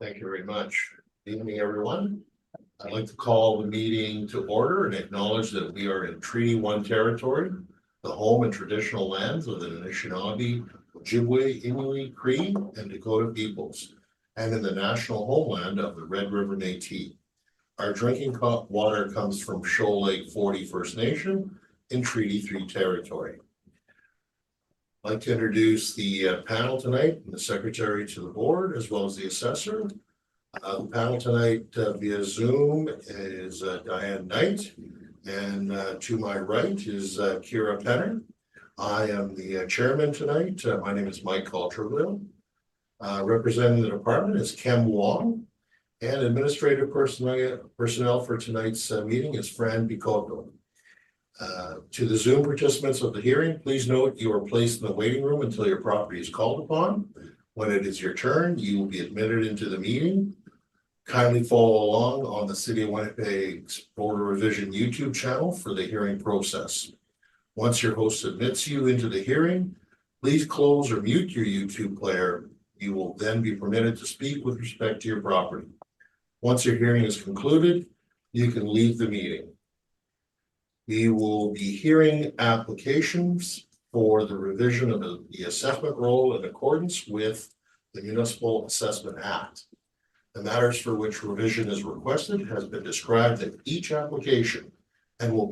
Thank you very much. Good evening, everyone. I'd like to call the meeting to order and acknowledge that we are in Treaty One territory, the home and traditional lands of the Anishinaabe, Ojibwe, Inuit, Cree, and Dakota peoples, and in the national homeland of the Red River Métis. Our drinking water comes from Shoal Lake 40 First Nation in Treaty 3 territory. I'd like to introduce the panel tonight, and the secretary to the board, as well as the assessor. The panel tonight via Zoom is Diane Knight, and to my right is Kira Penner. I am the chairman tonight. My name is Mike Caltreville. Representing the department is Kem Wong, and administrative personnel for tonight's meeting is Fran Picotto. To the Zoom participants of the hearing, please note you are placed in the waiting room until your property is called upon. When it is your turn, you will be admitted into the meeting. Kindly follow along on the City of Winnipeg's Border Revision YouTube channel for the hearing process. Once your host admits you into the hearing, please close or mute your YouTube player. You will then be permitted to speak with respect to your property. Once your hearing is concluded, you can leave the meeting. We will be hearing applications for the revision of the assessment roll in accordance with the Municipal Assessment Act. The matters for which revision is requested has been described in each application and will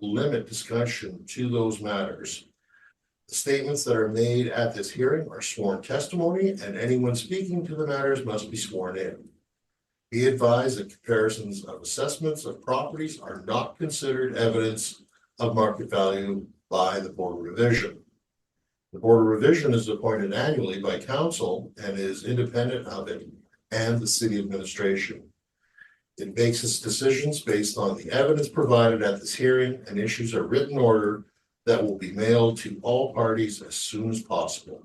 limit discussion to those matters. The statements that are made at this hearing are sworn testimony, and anyone speaking to the matters must be sworn in. Be advised that comparisons of assessments of properties are not considered evidence of market value by the Board of Revision. The Board of Revision is appointed annually by council and is independent of it and the city administration. It makes its decisions based on the evidence provided at this hearing and issues a written order that will be mailed to all parties as soon as possible.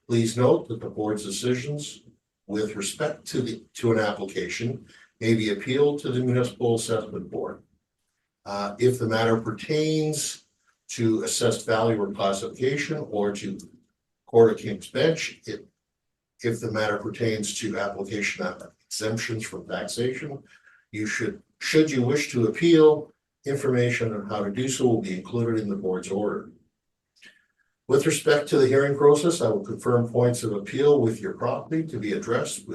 Please note that the board's decisions with respect to an application may be appealed to the Municipal Assessment Board. If the matter pertains to assessed value or classification or to Court of King's Bench, if the matter pertains to application of exemptions from taxation, should you wish to appeal, information on how to do so will be included in the board's order. With respect to the hearing process, I will confirm points of appeal with your property to be addressed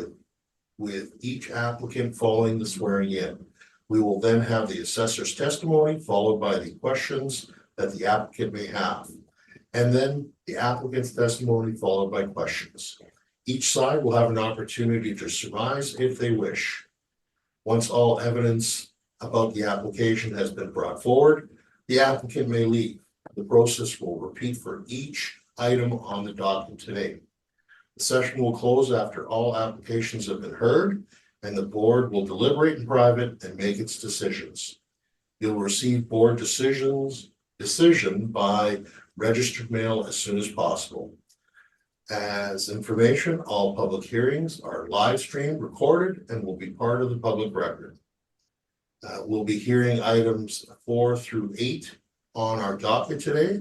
with each applicant following the swearing in. We will then have the assessor's testimony followed by the questions that the applicant may have, and then the applicant's testimony followed by questions. Each side will have an opportunity to surmise if they wish. Once all evidence about the application has been brought forward, the applicant may leave. The process will repeat for each item on the docket today. The session will close after all applications have been heard, and the board will deliberate in private and make its decisions. You'll receive board decision by registered mail as soon as possible. As information, all public hearings are live streamed, recorded, and will be part of the public record. We'll be hearing items 4 through 8 on our docket today.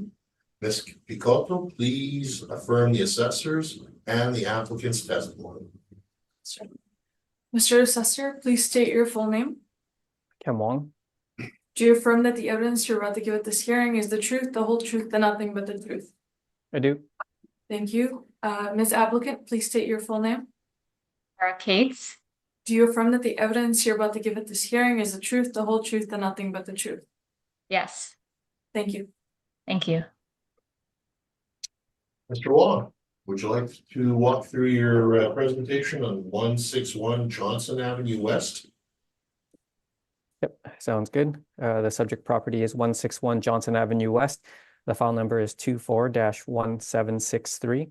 Ms. Picotto, please affirm the assessors and the applicant's testimony. Mr. Assessor, please state your full name. Kem Wong. Do you affirm that the evidence you're about to give at this hearing is the truth, the whole truth, and nothing but the truth? I do. Thank you. Ms. Applicant, please state your full name. Cates. Do you affirm that the evidence you're about to give at this hearing is the truth, the whole truth, and nothing but the truth? Yes. Thank you. Thank you. Mr. Wong, would you like to walk through your presentation on 161 Johnson Avenue West? Yep, sounds good. The subject property is 161 Johnson Avenue West. The file number is 24-1763.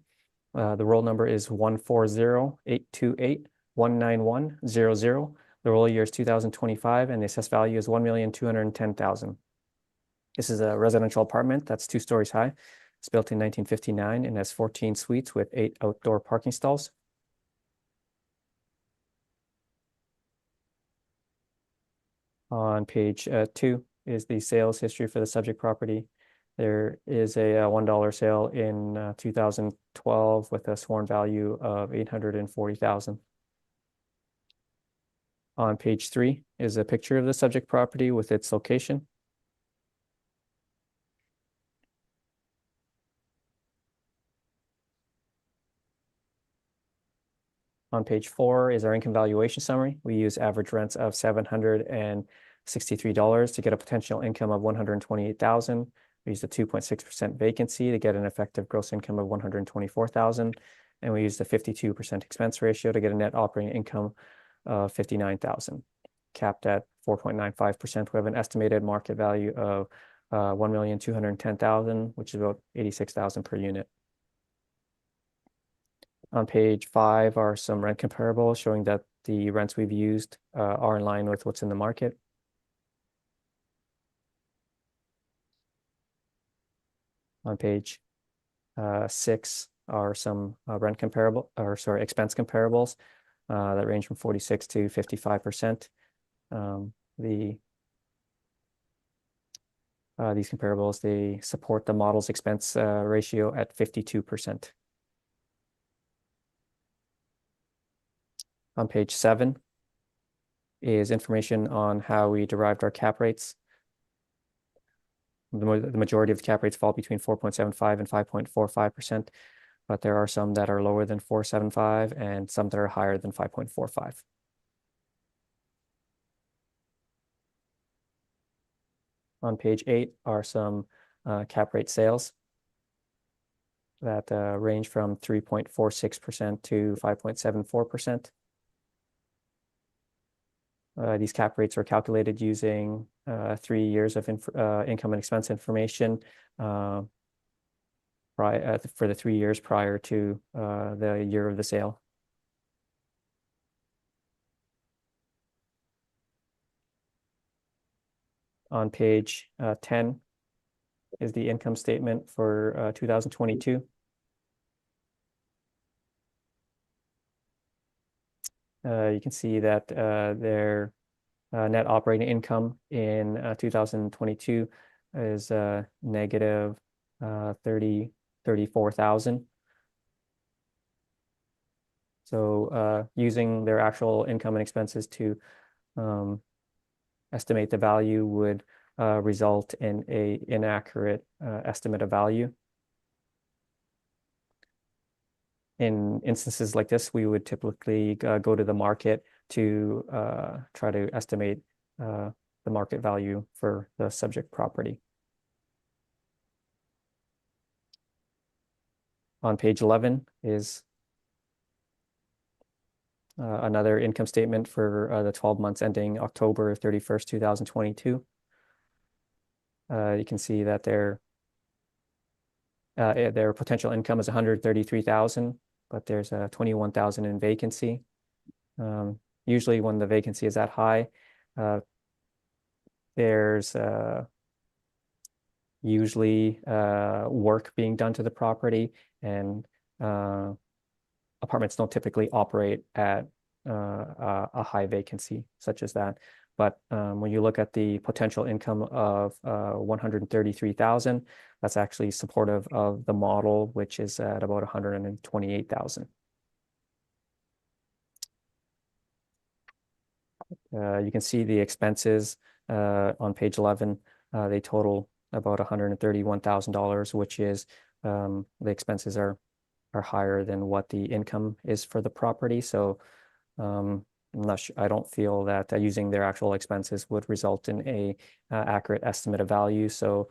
The roll number is 140-828-19100. The roll year is 2025, and the assessed value is $1,210,000. This is a residential apartment that's 2 stories high. It's built in 1959 and has 14 suites with 8 outdoor parking stalls. On page 2 is the sales history for the subject property. There is a $1 sale in 2012 with a sworn value of 840,000. On page 3 is a picture of the subject property with its location. On page 4 is our income valuation summary. We use average rents of $763 to get a potential income of $128,000. We used a 2.6% vacancy to get an effective gross income of $124,000. And we used a 52% expense ratio to get a net operating income of $59,000. Capped at 4.95%, we have an estimated market value of $1,210,000, which is about $86,000 per unit. On page 5 are some rent comparables showing that the rents we've used are in line with what's in the market. On page 6 are some expense comparables that range from 46 to 55%. These comparables, they support the model's expense ratio at 52%. On page 7 is information on how we derived our cap rates. The majority of the cap rates fall between 4.75 and 5.45%, but there are some that are lower than 4.75 and some that are higher than 5.45. On page 8 are some cap rate sales that range from 3.46% to 5.74%. These cap rates are calculated using 3 years of income and expense information for the 3 years prior to the year of the sale. On page 10 is the income statement for 2022. You can see that their net operating income in 2022 is negative $34,000. So using their actual income and expenses to estimate the value would result in an inaccurate estimate of value. In instances like this, we would typically go to the market to try to estimate the market value for the subject property. On page 11 is another income statement for the 12 months ending October 31st, 2022. You can see that their potential income is $133,000, but there's a $21,000 in vacancy. Usually when the vacancy is that high, there's usually work being done to the property, and apartments don't typically operate at a high vacancy such as that. But when you look at the potential income of $133,000, that's actually supportive of the model, which is at about $128,000. You can see the expenses on page 11. They total about $131,000, which is the expenses are higher than what the income is for the property. So I don't feel that using their actual expenses would result in a accurate estimate of value. So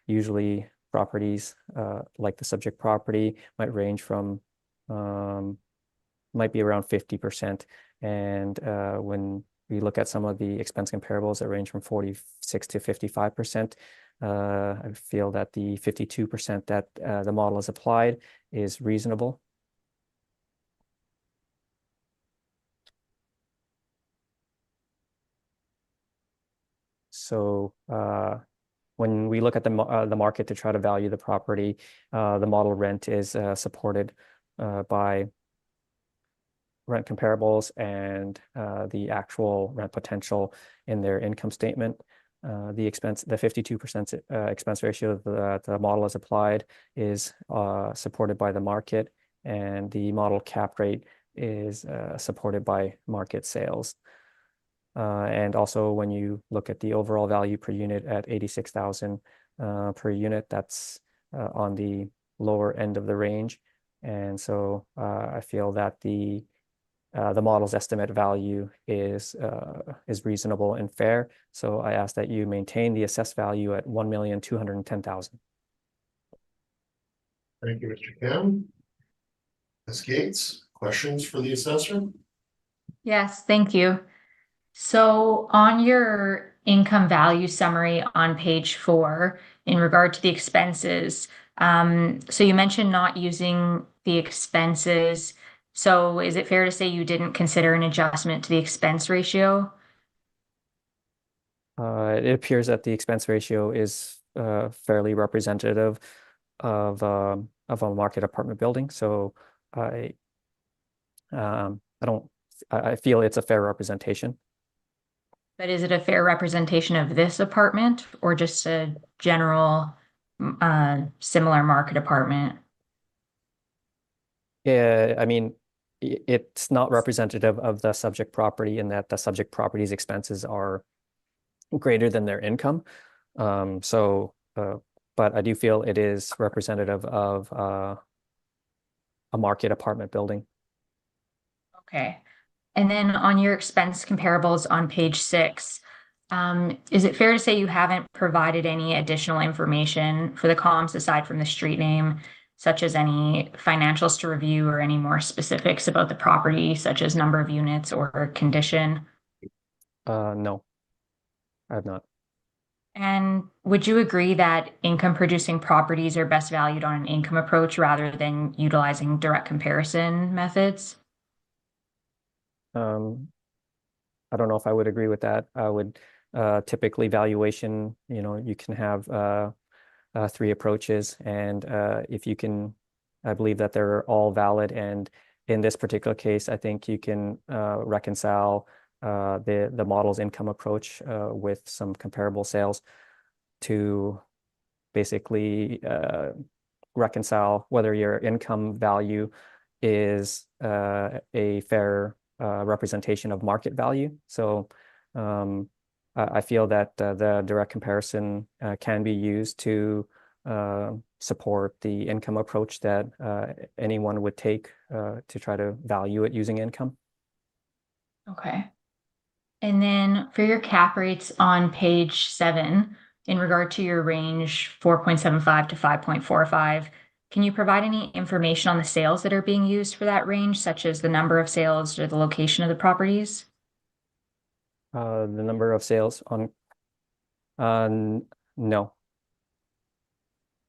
usually properties like the subject property might range from might be around 50%. And when we look at some of the expense comparables that range from 46 to 55%, I feel that the 52% that the model is applied is reasonable. So when we look at the market to try to value the property, the model rent is supported by rent comparables and the actual rent potential in their income statement. the 52% expense ratio that the model has applied is supported by the market, and the model cap rate is supported by market sales. And also when you look at the overall value per unit at 86,000 per unit, that's on the lower end of the range. And so I feel that the model's estimate value is reasonable and fair. So I ask that you maintain the assessed value at 1,210,000. Thank you, Mr. Kim. Ms. Gates, questions for the assessor? Yes, thank you. So on your income value summary on page 4, in regard to the expenses, so you mentioned not using the expenses. So is it fair to say you didn't consider an adjustment to the expense ratio? It appears that the expense ratio is fairly representative of a market apartment building. So I feel it's a fair representation. But is it a fair representation of this apartment or just a general similar market apartment? Yeah, I mean, it's not representative of the subject property in that the subject property's expenses are greater than their income. But I do feel it is representative of a market apartment building. Okay. And then on your expense comparables on page 6, is it fair to say you haven't provided any additional information for the columns aside from the street name, such as any financials to review or any more specifics about the property, such as number of units or condition? No, I have not. And would you agree that income producing properties are best valued on an income approach rather than utilizing direct comparison methods? I don't know if I would agree with that. I would typically valuation, you can have 3 approaches, and if you can, I believe that they're all valid. And in this particular case, I think you can reconcile the model's income approach with some comparable sales to basically reconcile whether your income value is a fair representation of market value. So I feel that the direct comparison can be used to support the income approach that anyone would take to try to value it using income. Okay. And then for your cap rates on page 7, in regard to your range 4.75 to 5.45, can you provide any information on the sales that are being used for that range, such as the number of sales or the location of the properties? The number of sales no.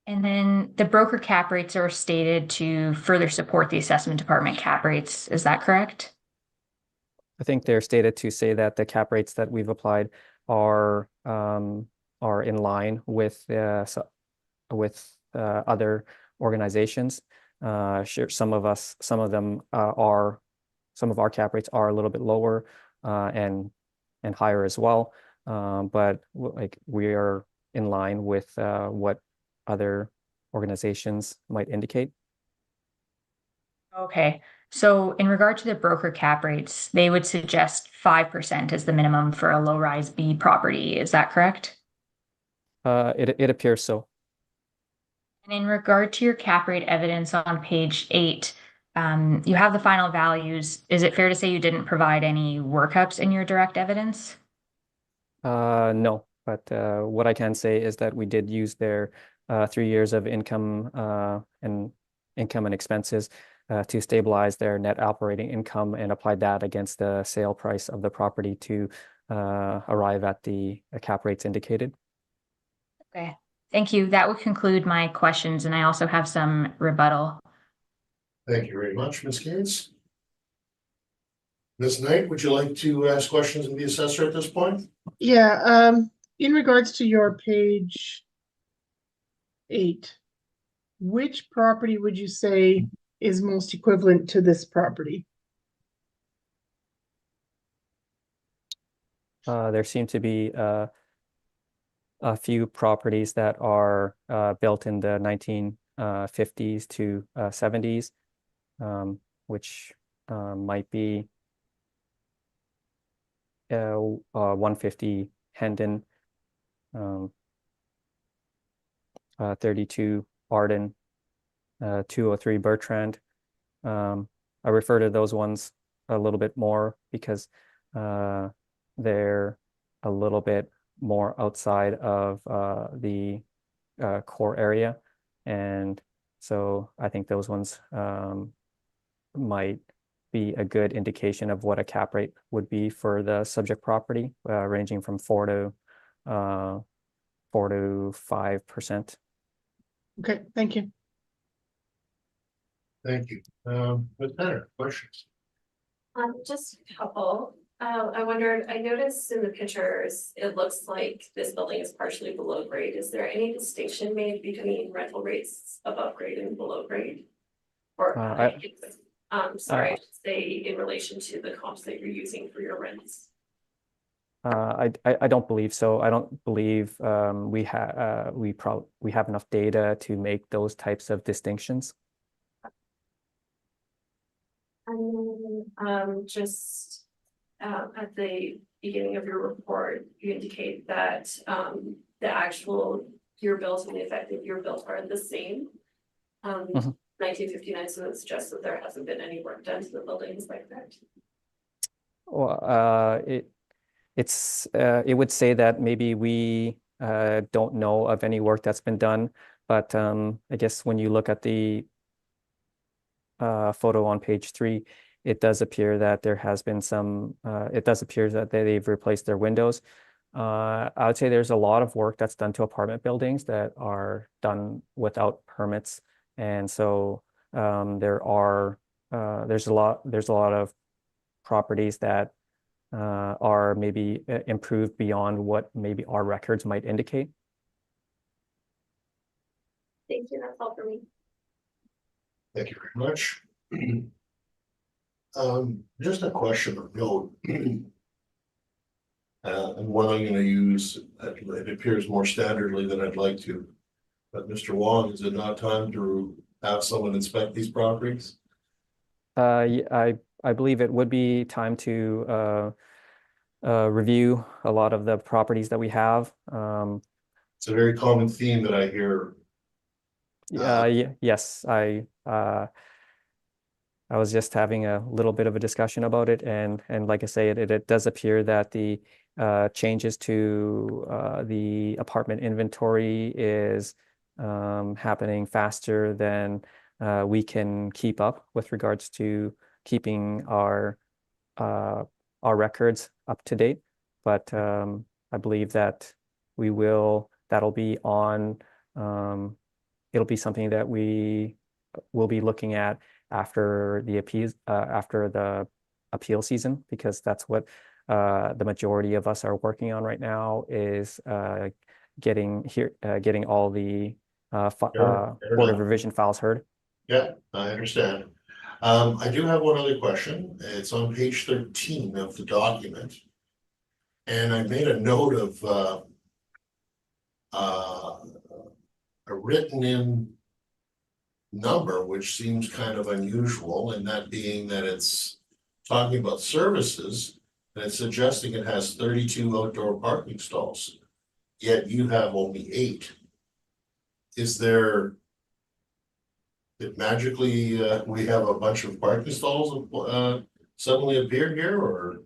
And then the broker cap rates are stated to further support the assessment department cap rates. Is that correct? I think they're stated to say that the cap rates that we've applied are in line with other organizations. Sure, some of our cap rates are a little bit lower and higher as well. But like we are in line with what other organizations might indicate. Okay. So in regard to the broker cap rates, they would suggest 5% as the minimum for a low-rise B property. Is that correct? It appears so. And in regard to your cap rate evidence on page 8, you have the final values. Is it fair to say you didn't provide any workups in your direct evidence? No, but what I can say is that we did use their 3 years of income and expenses to stabilize their net operating income and applied that against the sale price of the property to arrive at the cap rates indicated. Okay, thank you. That would conclude my questions, and I also have some rebuttal. Thank you very much, Ms. Gates. Ms. Knight, would you like to ask questions of the assessor at this point? Yeah, in regards to your page 8, which property would you say is most equivalent to this property? There seem to be a few properties that are built in the 1950s to 70s, which might be 150 Hendon, 32 Arden, 203 Bertrand. I refer to those ones a little bit more because they're a little bit more outside of the core area. And so I think those ones might be a good indication of what a cap rate would be for the subject property, ranging from 4 to 5%. Okay, thank you. Thank you. Ms. Tanner, questions? Just a couple. I wondered, I noticed in the pictures, it looks like this building is partially below grade. Is there any distinction made between rental rates above grade and below grade? Or, sorry, I should say in relation to the comps that you're using for your rents? I don't believe so. I don't believe we have enough data to make those types of distinctions. And just at the beginning of your report, you indicate that the actual year built and the effective year built are the same. 1959, so that suggests that there hasn't been any work done to the building, is that correct? Well, it would say that maybe we don't know of any work that's been done, but I guess when you look at the photo on page 3, it does appear that there has been some, it does appear that they've replaced their windows. I would say there's a lot of work that's done to apartment buildings that are done without permits. And so there's a lot of properties that are maybe improved beyond what maybe our records might indicate. Thank you, that's all for me. Thank you very much. Just a question of note. And one I'm going to use, it appears more standardly than I'd like to. But Mr. Wong, is it not time to have someone inspect these properties? I believe it would be time to review a lot of the properties that we have. It's a very common theme that I hear. Yes, I was just having a little bit of a discussion about it, and like I say, it does appear that the changes to the apartment inventory is happening faster than we can keep up with regards to keeping our records up to date. But I believe that that'll be on, it'll be something that we will be looking at after the appeal season, because that's what the majority of us are working on right now, is getting all the Board of Revision files heard. Yeah, I understand. I do have one other question. It's on page 13 of the document. And I made a note of a written in number, which seems kind of unusual, and that being that it's talking about services, and it's suggesting it has 32 outdoor parking stalls, yet you have only 8. Is there, did magically we have a bunch of parking stalls suddenly appear here, or?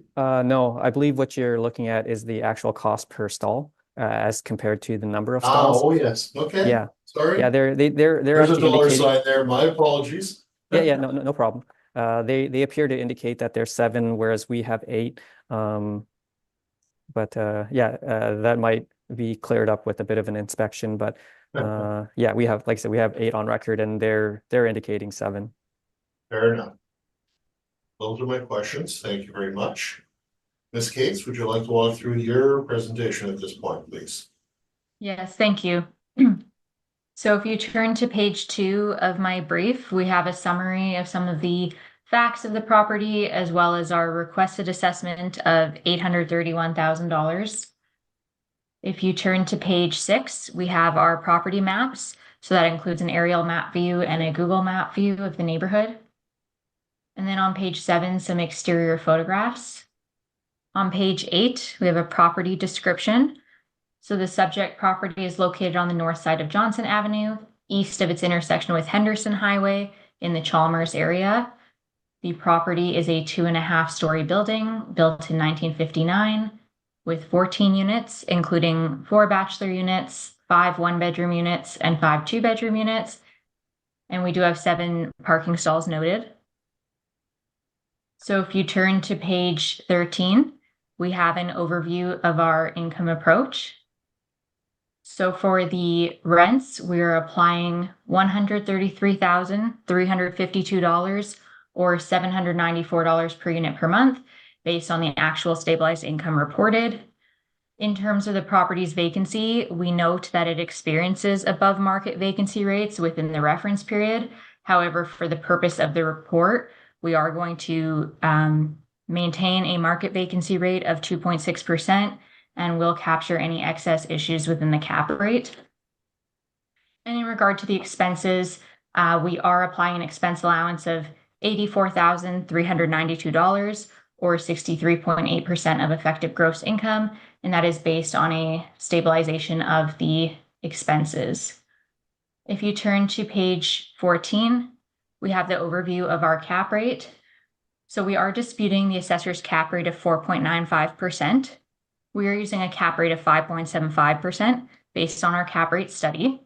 No, I believe what you're looking at is the actual cost per stall as compared to the number of stalls. Oh, yes, okay. Yeah. Sorry. Yeah, they're There's a actually dollar indicating, sign there, my apologies. yeah, no problem. They appear to indicate that there's 7, whereas we have 8. But that might be cleared up with a bit of an inspection. But yeah, we have, like I said, we have 8 on record, and they're indicating 7. Fair enough. Those are my questions. Thank you very much. Ms. Cates, would you like to walk through your presentation at this point, please? Yes, thank you. So if you turn to page 2 of my brief, we have a summary of some of the facts of the property, as well as our requested assessment of $831,000. If you turn to page 6, we have our property maps. So that includes an aerial map view and a Google map view of the neighborhood. And then on page 7, some exterior photographs. On page 8, we have a property description. So the subject property is located on the north side of Johnson Avenue, east of its intersection with Henderson Highway in the Chalmers area. The property is a 2.5-story building built in 1959 with 14 units, including 4 bachelor units, 5 one-bedroom units, and 5 two-bedroom units. And we do have 7 parking stalls noted. So if you turn to page 13, we have an overview of our income approach. So for the rents, we're applying $133,352 or $794 per unit per month based on the actual stabilized income reported. In terms of the property's vacancy, we note that it experiences above market vacancy rates within the reference period. However, for the purpose of the report, we are going to maintain a market vacancy rate of 2.6%. and will capture any excess issues within the cap rate. And in regard to the expenses, we are applying an expense allowance of $84,392 or 63.8% of effective gross income, and that is based on a stabilization of the expenses. If you turn to page 14, we have the overview of our cap rate. So we are disputing the assessor's cap rate of 4.95%. We are using a cap rate of 5.75% based on our cap rate study.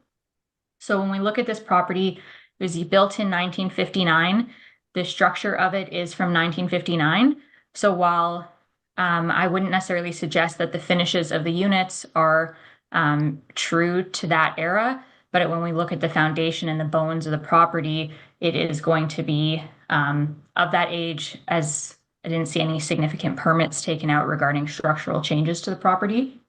So when we look at this property, it was built in 1959. The structure of it is from 1959. So while I wouldn't necessarily suggest that the finishes of the units are true to that era, but when we look at the foundation and the bones of the property, it is going to be of that age, as I didn't see any significant permits taken out regarding structural changes to the property.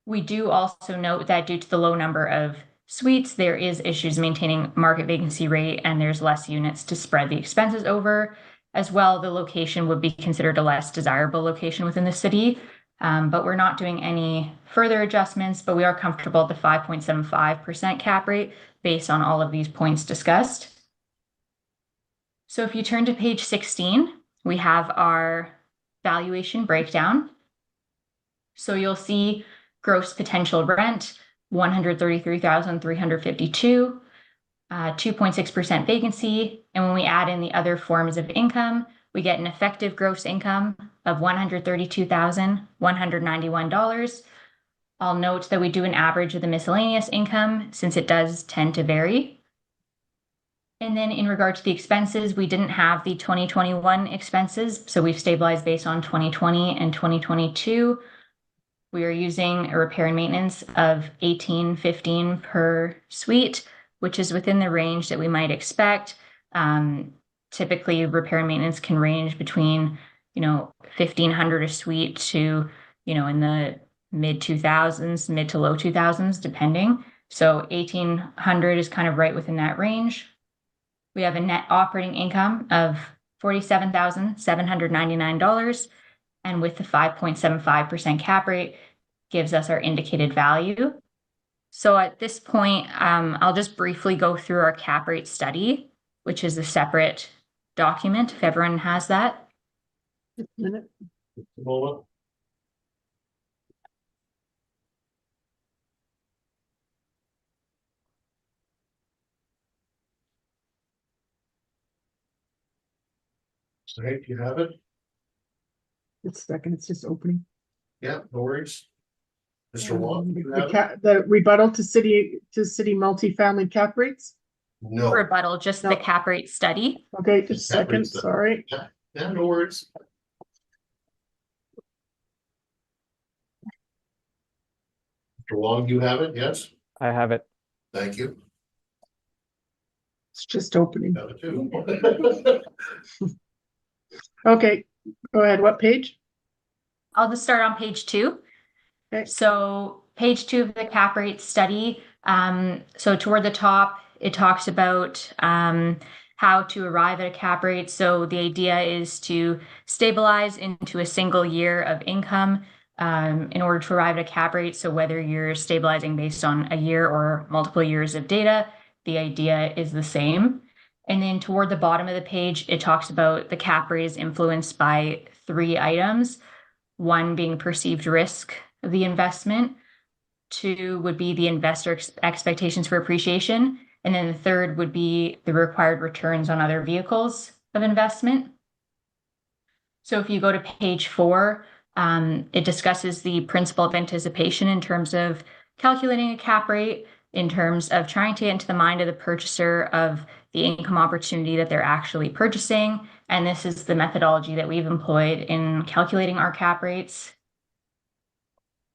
We do also note that due to the low number of suites, there is issues maintaining market vacancy rate and there's less units to spread the expenses over. As well, the location would be considered a less desirable location within the city, but we're not doing any further adjustments, but we are comfortable at the 5.75% cap rate based on all of these points discussed. So if you turn to page 16, we have our valuation breakdown. So you'll see gross potential rent, $133,352, 2.6% vacancy. And when we add in the other forms of income, we get an effective gross income of $132,191. I'll note that we do an average of the miscellaneous income since it does tend to vary. And then in regard to the expenses, we didn't have the 2021 expenses, so we've stabilized based on 2020 and 2022. We are using a repair and maintenance of $1,815 per suite, which is within the range that we might expect. Typically, repair and maintenance can range between, $1,500 a suite to, in the mid 2000s, mid to low 2000s, depending. So $1,800 is kind of right within that range. We have a net operating income of $47,799, and with the 5.75% cap rate gives us our indicated value. So at this point, I'll just briefly go through our cap rate study, which is a separate document, if everyone has that. Just a minute. Hey, do you have it? It's a second, it's just opening. Yeah, no worries. Mr. Wong, do you have it? The rebuttal to city multifamily cap rates. No, Rebuttal, just the No. cap rate study. Okay, just a Cap second, rates, sorry. yeah, no worries. Mr. Wong, do you have it? Yes, I have it. thank you. It's just opening. Have it too. Okay, go ahead. What page? I'll just start on page 2. Okay. So page 2 of the cap rate study. So toward the top, it talks about how to arrive at a cap rate. So the idea is to stabilize into a single year of income in order to arrive at a cap rate. So whether you're stabilizing based on a year or multiple years of data, the idea is the same. And then toward the bottom of the page, it talks about the cap rate is influenced by 3 items. 1 being perceived risk of the investment. 2 would be the investor expectations for appreciation. And then the 3rd would be the required returns on other vehicles of investment. So if you go to page 4, it discusses the principle of anticipation in terms of calculating a cap rate, in terms of trying to get into the mind of the purchaser of the income opportunity that they're actually purchasing. And this is the methodology that we've employed in calculating our cap rates.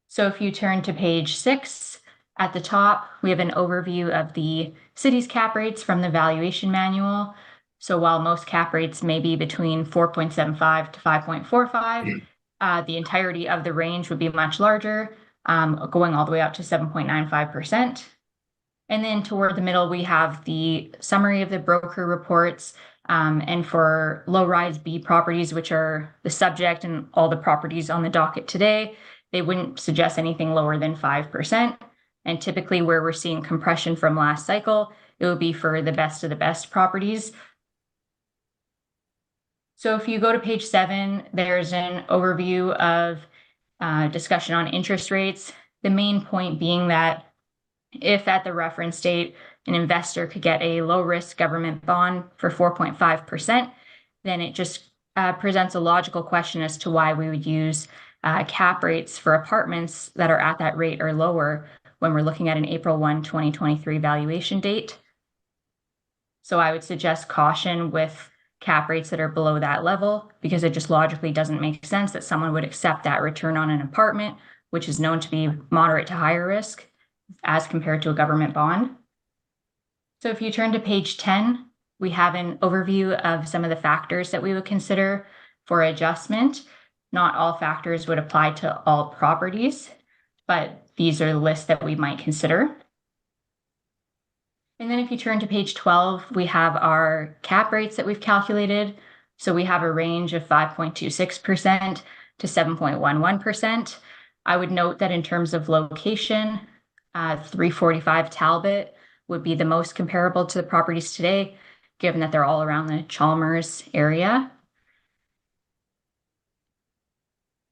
So if you turn to page 6, at the top, we have an overview of the city's cap rates from the valuation manual. So while most cap rates may be between 4.75 to 5.45, the entirety of the range would be much larger, going all the way up to 7.95%. And then toward the middle, we have the summary of the broker reports. And for low-rise B properties, which are the subject and all the properties on the docket today, they wouldn't suggest anything lower than 5%. And typically where we're seeing compression from last cycle, it would be for the best of the best properties. So if you go to page 7, there's an overview of discussion on interest rates. The main point being that if at the reference date, an investor could get a low-risk government bond for 4.5%, then it just presents a logical question as to why we would use cap rates for apartments that are at that rate or lower when we're looking at an April 1, 2023 valuation date. So I would suggest caution with cap rates that are below that level, because it just logically doesn't make sense that someone would accept that return on an apartment, which is known to be moderate to higher risk, as compared to a government bond. So if you turn to page 10, we have an overview of some of the factors that we would consider for adjustment. Not all factors would apply to all properties, but these are the lists that we might consider. And then if you turn to page 12, we have our cap rates that we've calculated. So we have a range of 5.26% to 7.11%. I would note that in terms of location, 345 Talbot would be the most comparable to the properties today, given that they're all around the Chalmers area.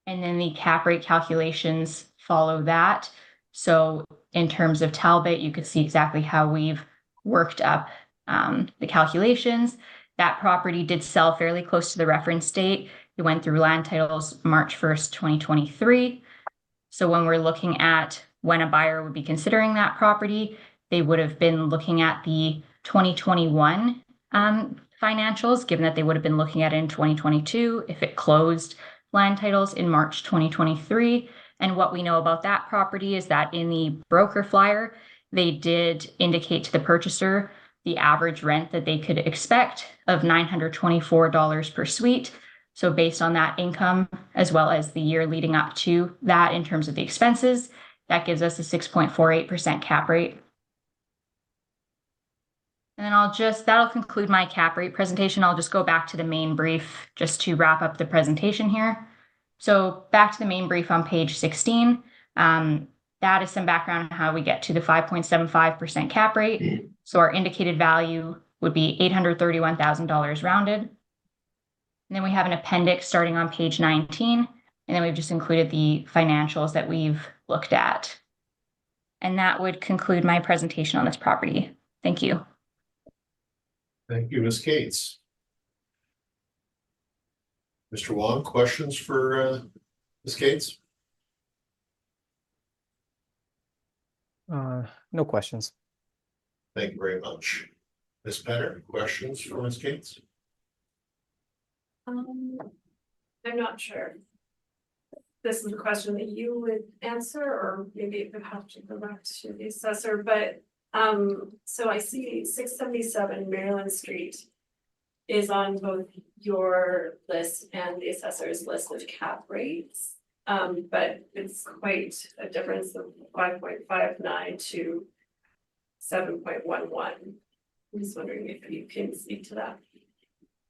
And then the cap rate calculations follow that. So in terms of Talbot, you could see exactly how we've worked up the calculations. That property did sell fairly close to the reference date. It went through land titles March 1st, 2023. So when we're looking at when a buyer would be considering that property, they would have been looking at the 2021 financials, given that they would have been looking at it in 2022 if it closed land titles in March 2023. And what we know about that property is that in the broker flyer, they did indicate to the purchaser the average rent that they could expect of $924 per suite. So based on that income, as well as the year leading up to that in terms of the expenses, that gives us a 6.48% cap rate. And then that'll conclude my cap rate presentation. I'll just go back to the main brief just to wrap up the presentation here. So back to the main brief on page 16. That is some background on how we get to the 5.75% cap rate. So our indicated value would be $831,000 rounded. And then we have an appendix starting on page 19. And then we've just included the financials that we've looked at. And that would conclude my presentation on this property. Thank you. Thank you, Ms. Cates. Mr. Wong, questions for Ms. Cates? No questions. Thank you very much. Ms. Penner, questions for Ms. Cates? I'm not sure. This is a question that you would answer, or maybe it would have to go back to the assessor, but so I see 677 Maryland Street is on both your list and the assessor's list of cap rates. But it's quite a difference of 5.59 to 7.11. I'm just wondering if you can speak to that.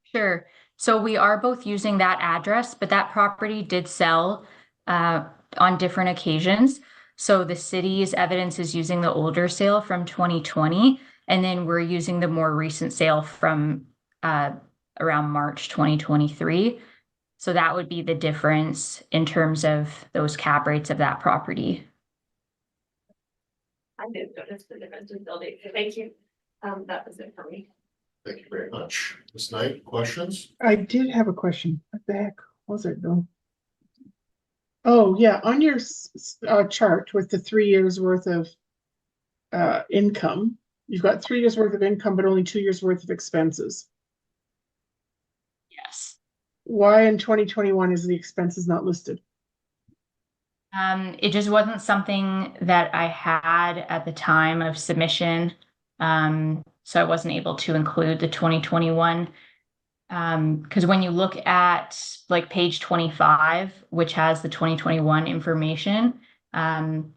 Sure. So we are both using that address, but that property did sell on different occasions. So the city's evidence is using the older sale from 2020, and then we're using the more recent sale from around March 2023. So that would be the difference in terms of those cap rates of that property. I didn't notice the difference in building. Thank you. That was it for me. Thank you very much. Ms. Knight, questions? I did have a question. What the heck was it though? Oh, yeah, on your chart with the 3 years worth of income, you've got 3 years worth of income, but only 2 years worth of expenses. Yes. Why in 2021 is the expenses not listed? It just wasn't something that I had at the time of submission. So I wasn't able to include the 2021. Because when you look at like page 25, which has the 2021 information, I'm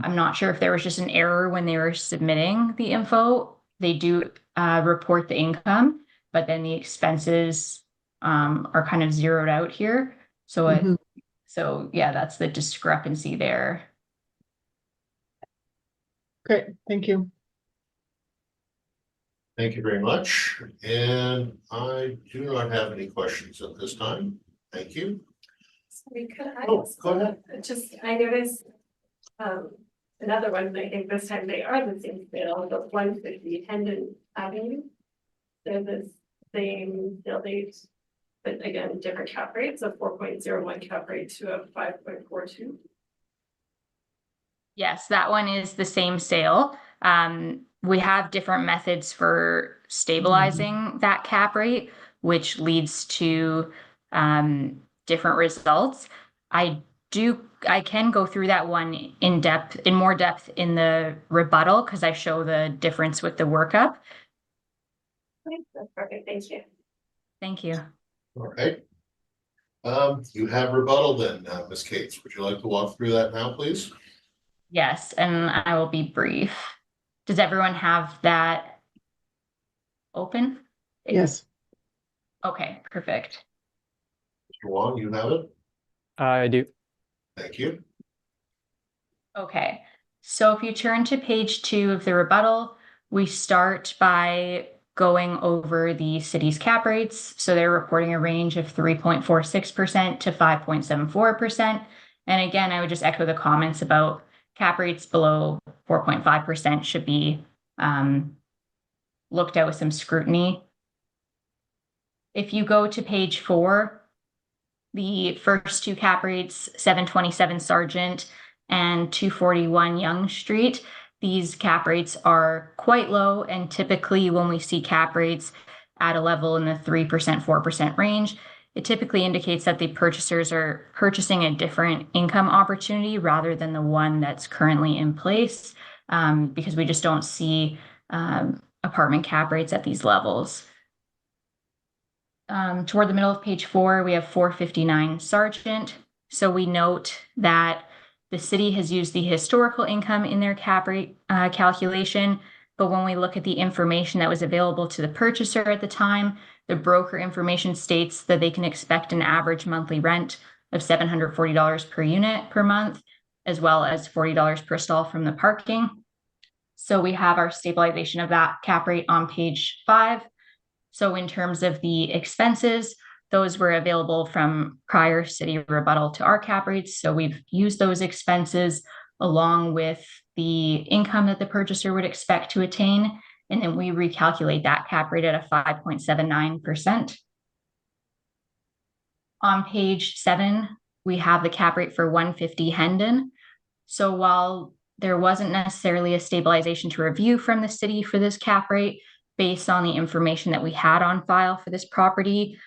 not sure if there was just an error when they were submitting the info. They do report the income, but then the expenses are kind of zeroed out here. So Mhm. so yeah, that's the discrepancy there. Okay, thank you. Thank you very much. And I do not have any questions at this time. Thank you. Sorry, could I? Oh, go ahead. I noticed, another one, I think this time they are the same sale, but 150 Hendon Avenue. They're the same sale date, but again, different cap rates, a 4.01 cap rate to a 5.42. Yes, that one is the same sale. We have different methods for stabilizing that cap rate, which leads to different results. I can go through that one in more depth in the rebuttal because I show the difference with the workup. Okay, that's perfect, thank you. Thank you. All right. You have rebuttal then, Ms. Cates. Would you like to walk through that now, please? Yes, and I will be brief. Does everyone have that open? Yes. Okay, perfect. Mr. Wong, you have it? I do. Thank you. Okay, so if you turn to page 2 of the rebuttal, we start by going over the city's cap rates. So they're reporting a range of 3.46% to 5.74%. And again, I would just echo the comments about cap rates below 4.5% should be looked at with some scrutiny. If you go to page 4, the first 2 cap rates, 727 Sargent and 241 Yonge Street, these cap rates are quite low, and typically when we see cap rates at a level in the 3%, 4% range, it typically indicates that the purchasers are purchasing a different income opportunity rather than the one that's currently in place, because we just don't see apartment cap rates at these levels. Toward the middle of page 4, we have 459 Sargent. So we note that the city has used the historical income in their cap rate calculation, but when we look at the information that was available to the purchaser at the time, the broker information states that they can expect an average monthly rent of $740 per unit per month, as well as $40 per stall from the parking. So we have our stabilization of that cap rate on page 5. So in terms of the expenses, those were available from prior city rebuttal to our cap rates. So we've used those expenses along with the income that the purchaser would expect to attain. And then we recalculate that cap rate at a 5.79%. On page 7, we have the cap rate for 150 Hendon. So while there wasn't necessarily a stabilization to review from the city for this cap rate, based on the information that we had on file for this property,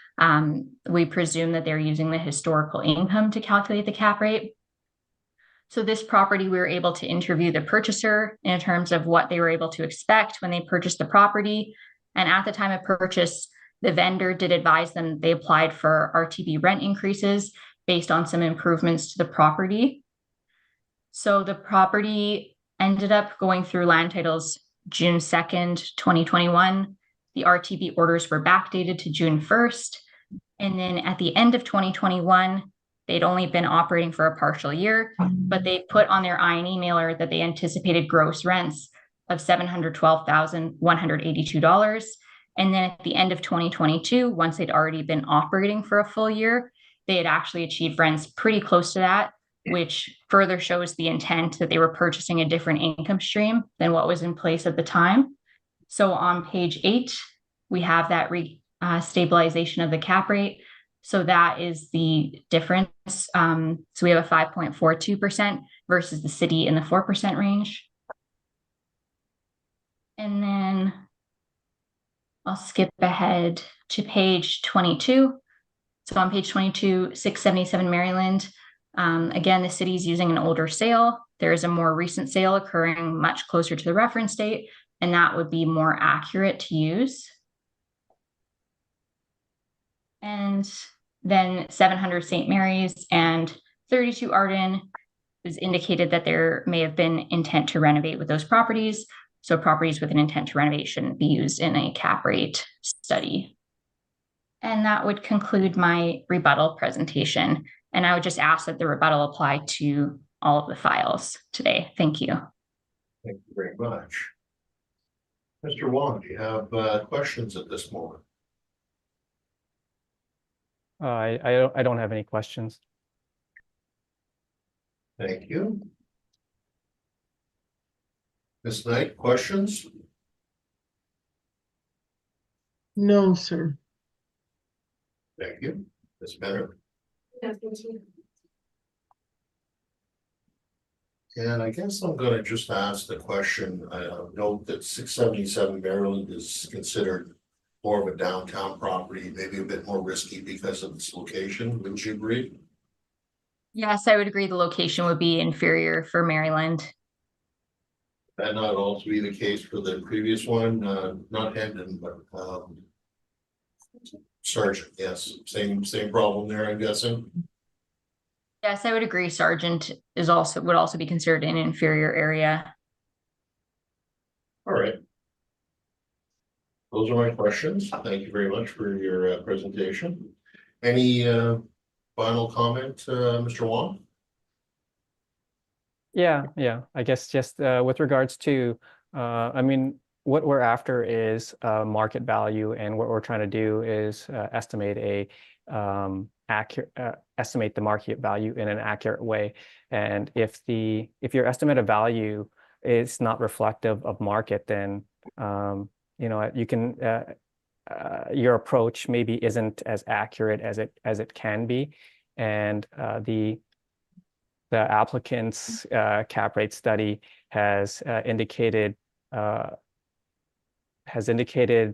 we presume that they're using the historical income to calculate the cap rate. So this property, we were able to interview the purchaser in terms of what they were able to expect when they purchased the property. And at the time of purchase, the vendor did advise them they applied for RTB rent increases based on some improvements to the property. So the property ended up going through land titles June 2nd, 2021. The RTB orders were backdated to June 1st. And then at the end of 2021, They'd only been operating for a partial year, but they put on their I&E mailer that they anticipated gross rents of $712,182. And then at the end of 2022, once they'd already been operating for a full year, they had actually achieved rents pretty close to that, which further shows the intent that they were purchasing a different income stream than what was in place at the time. So on page 8, we have that stabilization of the cap rate. So that is the difference. So we have a 5.42% versus the city in the 4% range. And then I'll skip ahead to page 22. So on page 22, 677 Maryland. Again, the city's using an older sale. There is a more recent sale occurring much closer to the reference date, and that would be more accurate to use. And then 700 St. Mary's and 32 Arden is indicated that there may have been intent to renovate with those properties. So properties with an intent to renovate shouldn't be used in a cap rate study. And that would conclude my rebuttal presentation. And I would just ask that the rebuttal apply to all of the files today. Thank you. Thank you very much. Mr. Wong, do you have questions at this moment? I don't have any questions. Thank you. Ms. Knight, questions? No, sir. Thank you. Ms. Bennett? Yeah, thank you. And I guess I'm gonna just ask the question, note that 677 Maryland is considered more of a downtown property, maybe a bit more risky because of its location, wouldn't you agree? Yes, I would agree the location would be inferior for Maryland. That not also be the case for the previous one, not Hendon, but Sargent, yes, same problem there, I'm guessing. Yes, I would agree. Sargent would also be considered an inferior area. All right. Those are my questions. Thank you very much for your presentation. Any final comment, Mr. Wong? Yeah, I guess just with regards to, I mean, what we're after is market value, and what we're trying to do is estimate estimate the market value in an accurate way. And if your estimate of value is not reflective of market, then you know, you can your approach maybe isn't as accurate as it can be, and the applicant's cap rate study has indicated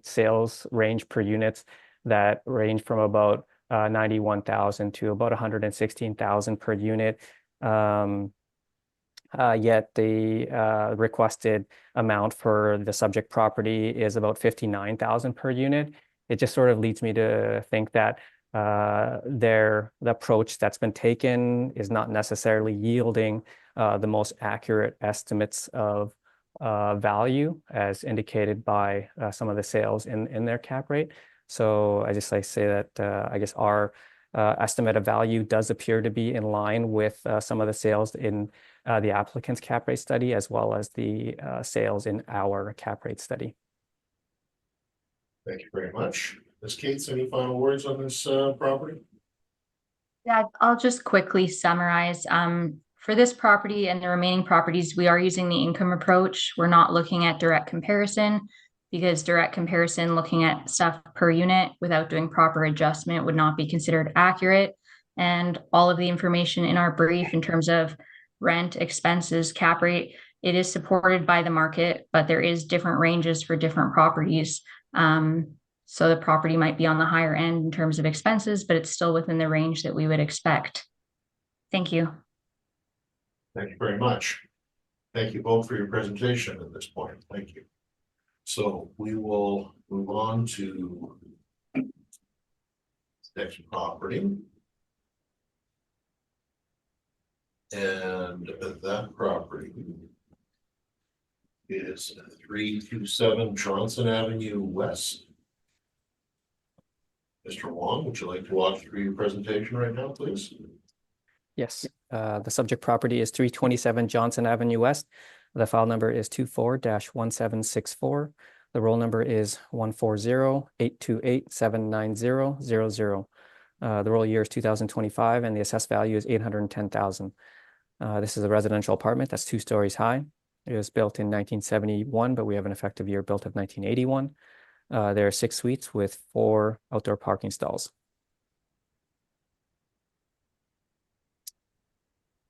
sales range per units that range from about 91,000 to about 116,000 per unit. Yet the requested amount for the subject property is about 59,000 per unit. It just sort of leads me to think that the approach that's been taken is not necessarily yielding the most accurate estimates of value as indicated by some of the sales in their cap rate. So I just like to say that I guess our estimate of value does appear to be in line with some of the sales in the applicant's cap rate study, as well as the sales in our cap rate study. Thank you very much. Ms. Cates, any final words on this property? Yeah, I'll just quickly summarize. For this property and the remaining properties, we are using the income approach. We're not looking at direct comparison, because direct comparison, looking at stuff per unit without doing proper adjustment, would not be considered accurate. And all of the information in our brief in terms of rent, expenses, cap rate, it is supported by the market, but there is different ranges for different properties. So the property might be on the higher end in terms of expenses, but it's still within the range that we would expect. Thank you. Thank you very much. Thank you both for your presentation at this point. Thank you. So we will move on to next property. And that property is 327 Johnson Avenue West. Mr. Wong, would you like to walk through your presentation right now, please? Yes, the subject property is 327 Johnson Avenue West. The file number is 24-1764. The roll number is 140-828-79000. The roll year is 2025 and the assessed value is 810,000. This is a residential apartment that's 2 stories high. It was built in 1971, but we have an effective year built of 1981. There are 6 suites with 4 outdoor parking stalls.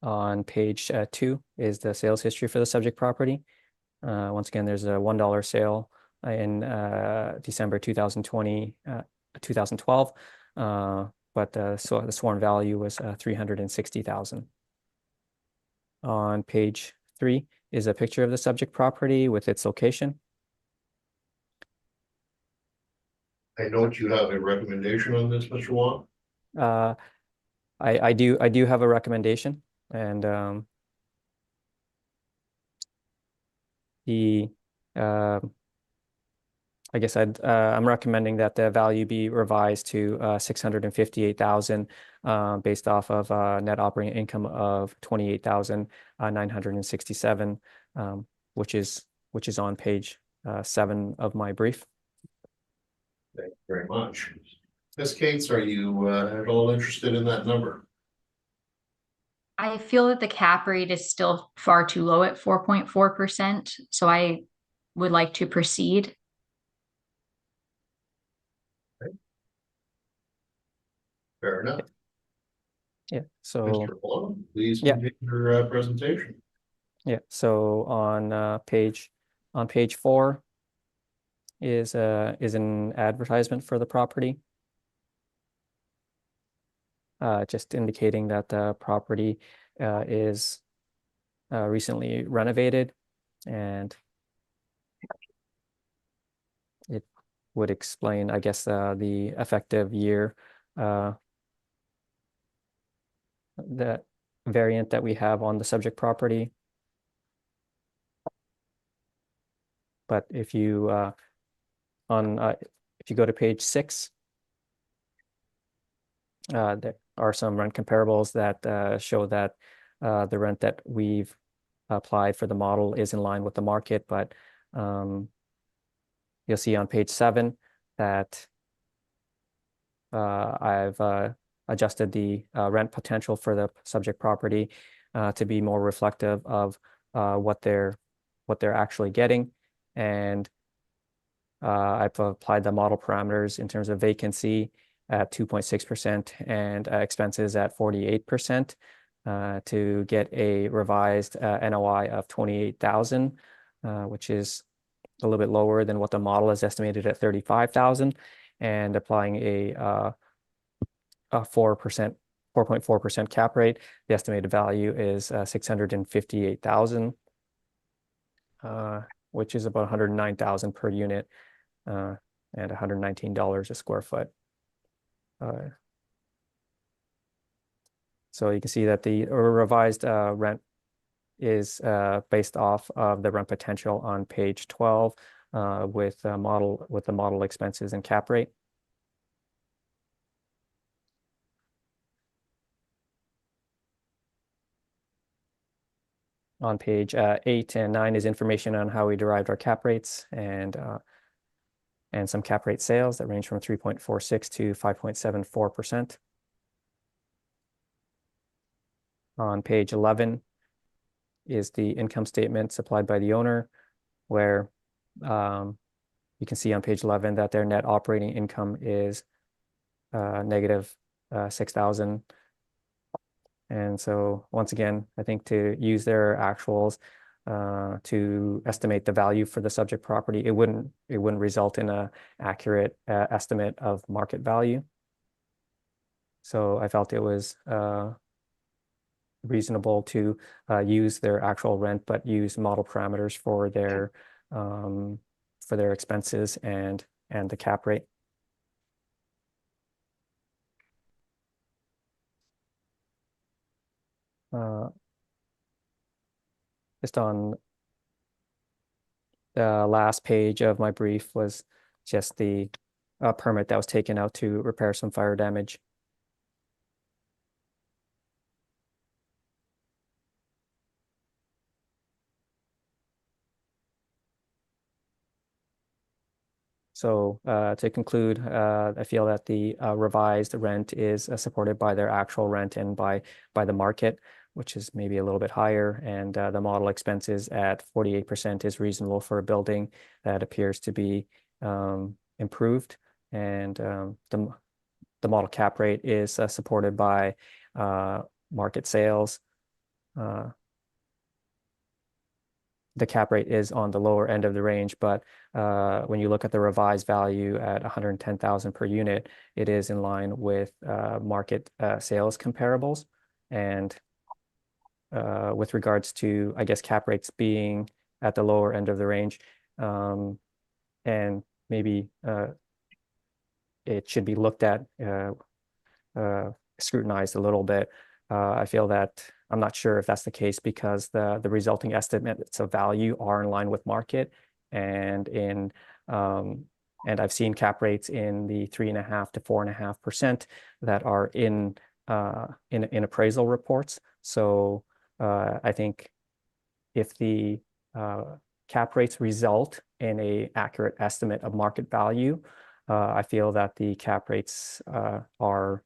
On page 2 is the sales history for the subject property. Once again, there's a $1 sale in December 2020, 2012, but so the sworn value was 360,000. On page 3 is a picture of the subject property with its location. I note you have a recommendation on this, Mr. Wong. I do have a recommendation, and I guess I'm recommending that the value be revised to 658,000 based off of net operating income of 28,967, which is on page 7 of my brief. Thank you very much. Ms. Cates, are you at all interested in that number? I feel that the cap rate is still far too low at 4.4%, so I would like to proceed. Fair enough. Yeah, so Mr. Wong, please Yeah. continue your presentation. yeah, so on page 4 is an advertisement for the property. Just indicating that the property is recently renovated, and it would explain, I guess, the effective year, the variant that we have on the subject property. But if you if you go to page 6, there are some rent comparables that show that the rent that we've applied for the model is in line with the market, but you'll see on page 7 that I've adjusted the rent potential for the subject property to be more reflective of what they're actually getting, and I've applied the model parameters in terms of vacancy at 2.6% and expenses at 48% to get a revised NOI of 28,000, which is a little bit lower than what the model is estimated at 35,000, and applying a 4.4% cap rate. The estimated value is 658,000, which is about 109,000 per unit, and $119 a square foot. So you can see that the revised rent is based off of the rent potential on page 12 with the model expenses and cap rate. On page 8 and 9 is information on how we derived our cap rates, and some cap rate sales that range from 3.46 to 5.74%. On page 11 is the income statement supplied by the owner, where you can see on page 11 that their net operating income is negative 6,000. And so once again, I think to use their actuals to estimate the value for the subject property, it wouldn't result in an accurate estimate of market value. So I felt it was reasonable to use their actual rent, but use model parameters for their expenses and the cap rate. Just on the last page of my brief was just the permit that was taken out to repair some fire damage. So to conclude, I feel that the revised rent is supported by their actual rent and by the market, which is maybe a little bit higher. And the model expenses at 48% is reasonable for a building that appears to be improved. And the model cap rate is supported by market sales. The cap rate is on the lower end of the range, but when you look at the revised value at 110,000 per unit, it is in line with market sales comparables. And with regards to, I guess, cap rates being at the lower end of the range, and maybe it should be looked at, scrutinized a little bit. I feel that I'm not sure if that's the case because the resulting estimates of value are in line with market, and I've seen cap rates in the 3.5% to 4.5% that are in appraisal reports. So I think if the cap rates result in an accurate estimate of market value, I feel that the cap rates are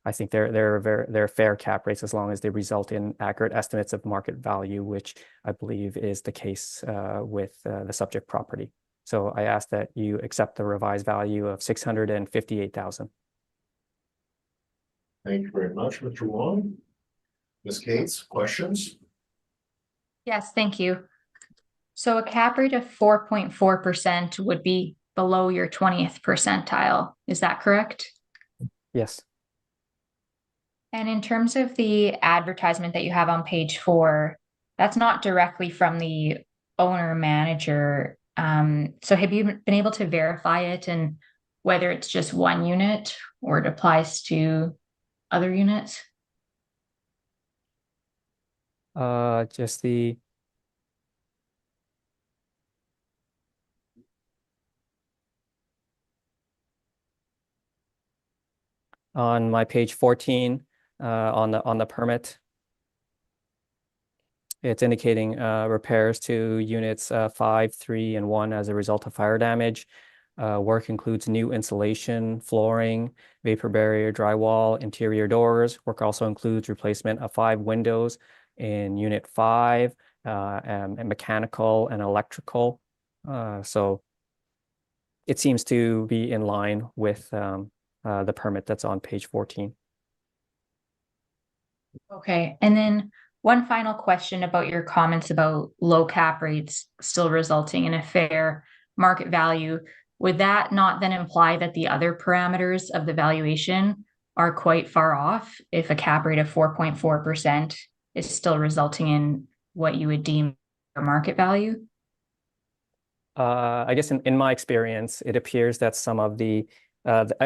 I think they're fair cap rates as long as they result in accurate estimates of market value, which I believe is the case with the subject property. So I ask that you accept the revised value of 658,000. Thank you very much, Mr. Wong. Ms. Cates, questions? Yes, thank you. So a cap rate of 4.4% would be below your 20th percentile. Is that correct? Yes. And in terms of the advertisement that you have on page 4, that's not directly from the owner manager. So have you been able to verify it and whether it's just one unit or it applies to other units? Just the on my page 14 on the permit, it's indicating repairs to units 5, 3, and 1 as a result of fire damage. Work includes new insulation, flooring, vapor barrier, drywall, interior doors. Work also includes replacement of 5 windows in unit 5, and mechanical and electrical. So it seems to be in line with the permit that's on page 14. Okay, and then one final question about your comments about low cap rates still resulting in a fair market value. Would that not then imply that the other parameters of the valuation are quite far off if a cap rate of 4.4% is still resulting in what you would deem a market value? I guess in my experience, it appears that some of the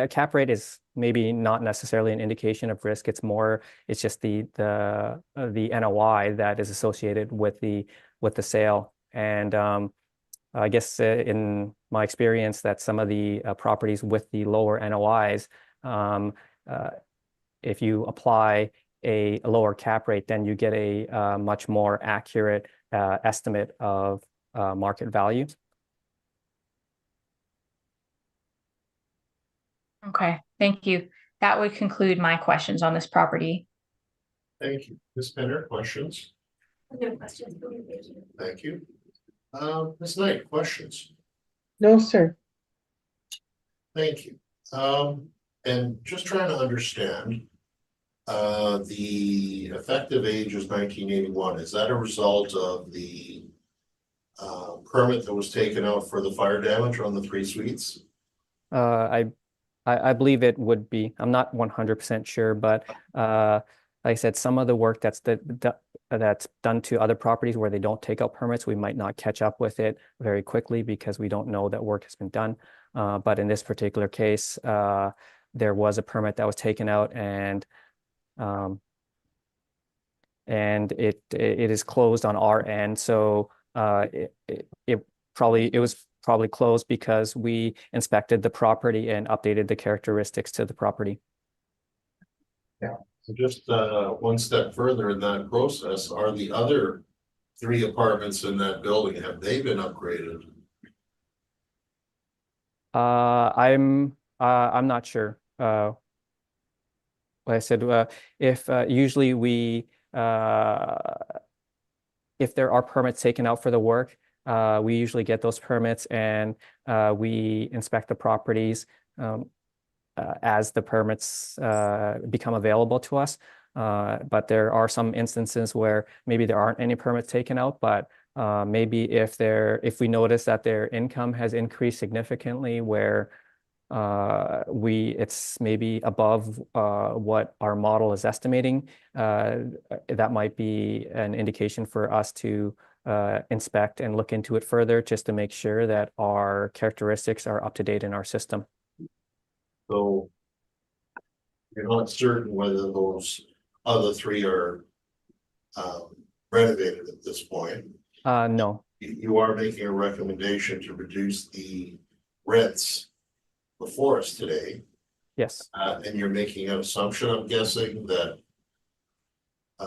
cap rate is maybe not necessarily an indication of risk. It's just the NOI that is associated with the sale. And I guess in my experience that some of the properties with the lower NOIs, if you apply a lower cap rate, then you get a much more accurate estimate of market value. Okay, thank you. That would conclude my questions on this property. Thank you. Ms. Penner, questions? No questions. Thank you. Ms. Knight, questions? No, sir. Thank you. And just trying to understand, the effective age is 1981. Is that a result of the permit that was taken out for the fire damage on the 3 suites? I believe it would be. I'm not 100% sure, but like I said, some of the work that's done to other properties where they don't take out permits, we might not catch up with it very quickly because we don't know that work has been done. But in this particular case, there was a permit that was taken out, and it is closed on our end. So it was probably closed because we inspected the property and updated the characteristics to the property. Yeah. So just one step further in that process, are the other three apartments in that building, have they been upgraded? I'm not sure. Like I said, if usually if there are permits taken out for the work, we usually get those permits and we inspect the properties as the permits become available to us. But there are some instances where maybe there aren't any permits taken out, but maybe if we notice that their income has increased significantly, where it's maybe above what our model is estimating, that might be an indication for us to inspect and look into it further, just to make sure that our characteristics are up to date in our system. So you're not certain whether those other three are renovated at this point. No. You are making a recommendation to reduce the rents before us today, Yes. and you're making an assumption, I'm guessing, that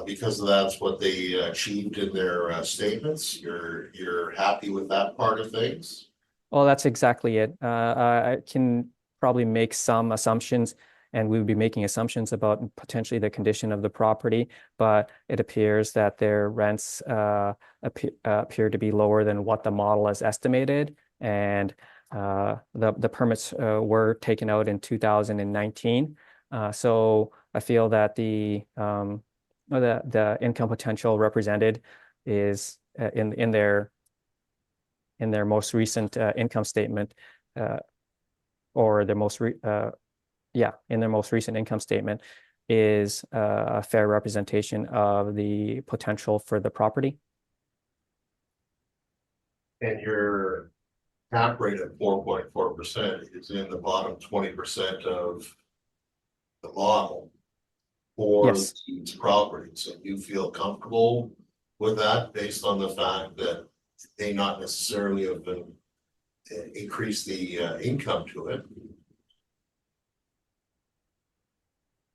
because that's what they achieved in their statements, you're happy with that part of things? Well, that's exactly it. I can probably make some assumptions, and we would be making assumptions about potentially the condition of the property, but it appears that their rents appear to be lower than what the model has estimated, and the permits were taken out in 2019. So I feel that the income potential represented is in their most recent income statement, or their most in their most recent income statement, is a fair representation of the potential for the property. And your cap rate at 4.4% is in the bottom 20% of the model for Yes. these properties, and you feel comfortable with that based on the fact that they not necessarily have been increased the income to it.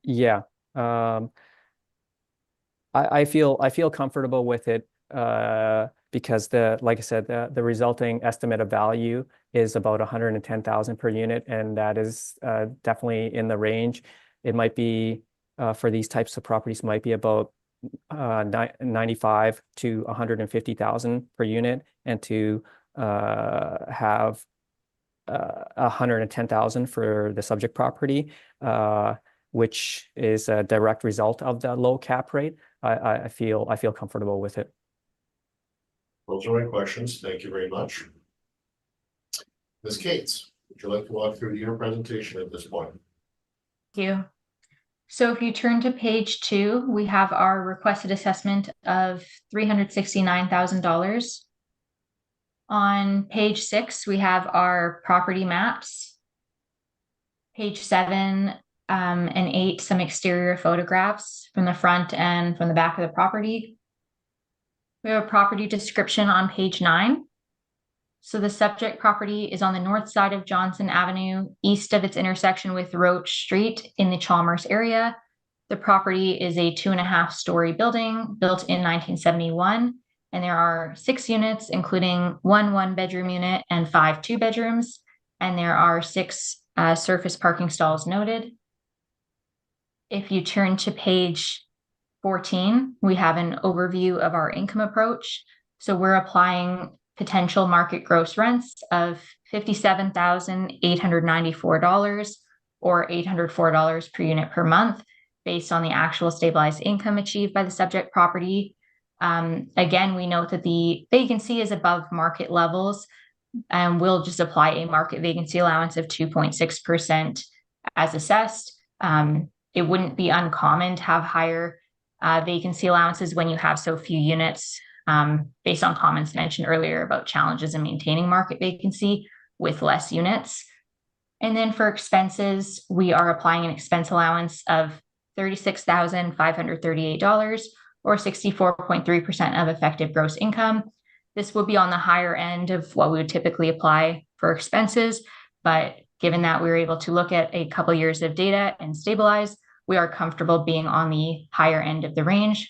Yeah. I feel comfortable with it because like I said, the resulting estimate of value is about 110,000 per unit, and that is definitely in the range. It might be for these types of properties might be about 95 to 150,000 per unit, and to have 110,000 for the subject property, which is a direct result of the low cap rate. I feel comfortable with it. Those are my questions. Thank you very much. Ms. Cates, would you like to walk through your presentation at this point? Thank you. So if you turn to page 2, we have our requested assessment of $369,000. On page 6, we have our property maps. Page 7 and 8, some exterior photographs from the front and from the back of the property. We have a property description on page 9. So the subject property is on the north side of Johnson Avenue, east of its intersection with Roach Street in the Chalmers area. The property is a 2.5-story building built in 1971, and there are 6 units, including one 1-bedroom unit and 5 2-bedrooms, and there are 6 surface parking stalls noted. If you turn to page 14, we have an overview of our income approach. So we're applying potential market gross rents of $57,894 or $804 per unit per month, based on the actual stabilized income achieved by the subject property. Again, we note that the vacancy is above market levels, and we'll just apply a market vacancy allowance of 2.6% as assessed. It wouldn't be uncommon to have higher vacancy allowances when you have so few units, based on comments mentioned earlier about challenges in maintaining market vacancy with less units. And then for expenses, we are applying an expense allowance of $36,538 or 64.3% of effective gross income. This will be on the higher end of what we would typically apply for expenses, but given that we were able to look at a couple years of data and stabilize, we are comfortable being on the higher end of the range.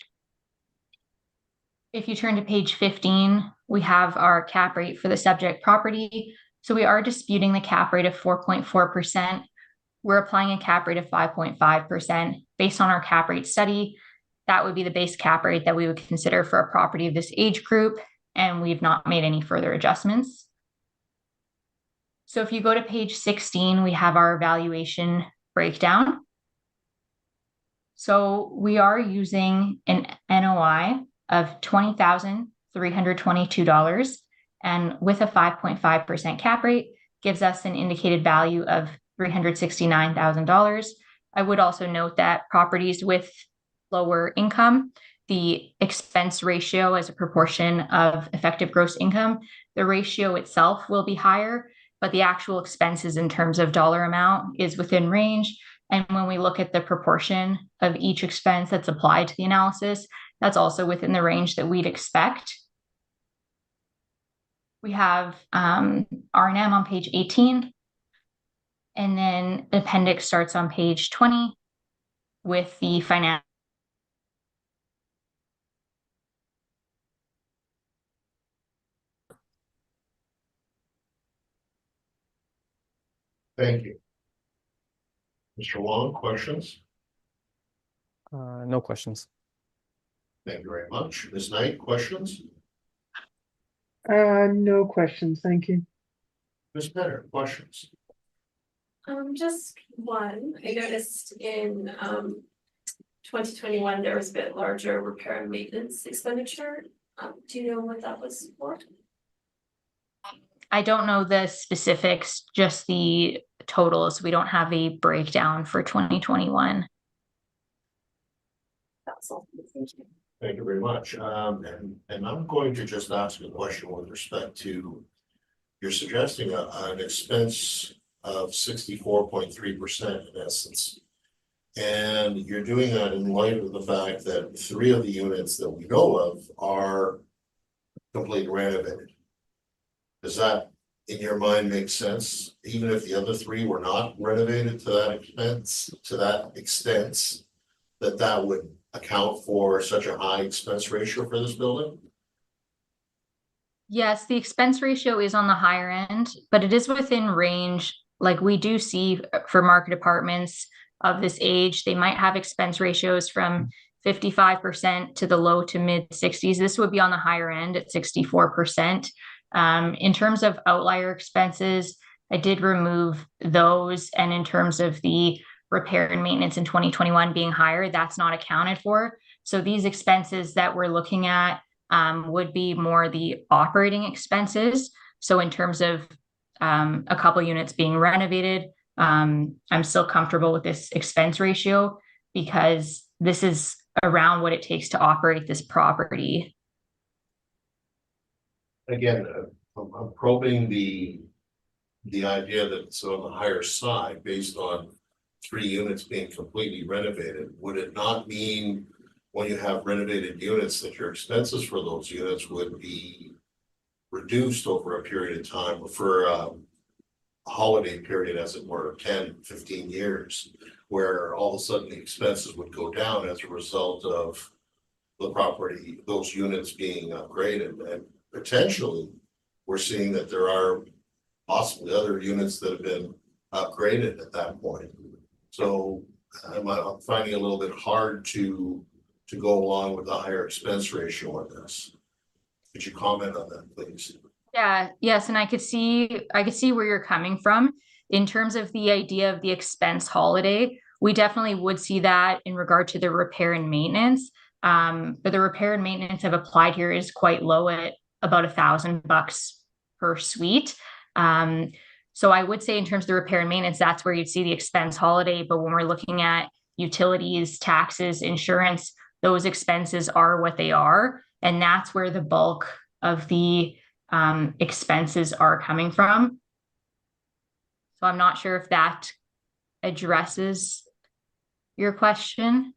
If you turn to page 15, we have our cap rate for the subject property. So we are disputing the cap rate of 4.4%. We're applying a cap rate of 5.5% based on our cap rate study. That would be the base cap rate that we would consider for a property of this age group, and we've not made any further adjustments. So if you go to page 16, we have our valuation breakdown. So we are using an NOI of $20,322, and with a 5.5% cap rate gives us an indicated value of $369,000. I would also note that properties with lower income, the expense ratio as a proportion of effective gross income, the ratio itself will be higher, but the actual expenses in terms of dollar amount is within range. And when we look at the proportion of each expense that's applied to the analysis, that's also within the range that we'd expect. We have R&M on page 18. And then the appendix starts on page 20 with the financial. Thank you. Mr. Wong, questions? No questions. Thank you very much. Ms. Knight, questions? No questions, thank you. Ms. Penner, questions? Just one, I noticed in 2021, there was a bit larger repair and maintenance expenditure. Do you know what that was for? I don't know the specifics, just the totals. We don't have a breakdown for 2021. That's all. Thank you. Thank you very much. And I'm going to just ask a question with respect to, you're suggesting an expense of 64.3% in essence. And you're doing that in light of the fact that 3 of the units that we know of are completely renovated. Does that, in your mind, make sense? Even if the other 3 were not renovated to that extent, that would account for such a high expense ratio for this building? Yes, the expense ratio is on the higher end, but it is within range. Like we do see for market apartments of this age, they might have expense ratios from 55% to the low to mid 60s. This would be on the higher end at 64%. In terms of outlier expenses, I did remove those. And in terms of the repair and maintenance in 2021 being higher, that's not accounted for. So these expenses that we're looking at would be more the operating expenses. So in terms of a couple units being renovated, I'm still comfortable with this expense ratio because this is around what it takes to operate this property. Again, I'm probing the idea that it's on the higher side based on 3 units being completely renovated. Would it not mean when you have renovated units that your expenses for those units would be reduced over a period of time, for a holiday period, as it were, 10, 15 years, where all of a sudden the expenses would go down as a result of the property, those units being upgraded? And potentially, we're seeing that there are possibly other units that have been upgraded at that point. So I'm finding it a little bit hard to go along with the higher expense ratio on this. Could you comment on that, please? Yeah, yes, and I could see where you're coming from in terms of the idea of the expense holiday. We definitely would see that in regard to the repair and maintenance. But the repair and maintenance I've applied here is quite low at about $1,000 per suite. So I would say in terms of the repair and maintenance, that's where you'd see the expense holiday. But when we're looking at utilities, taxes, insurance, those expenses are what they are. And that's where the bulk of the expenses are coming from. So I'm not sure if that addresses your question.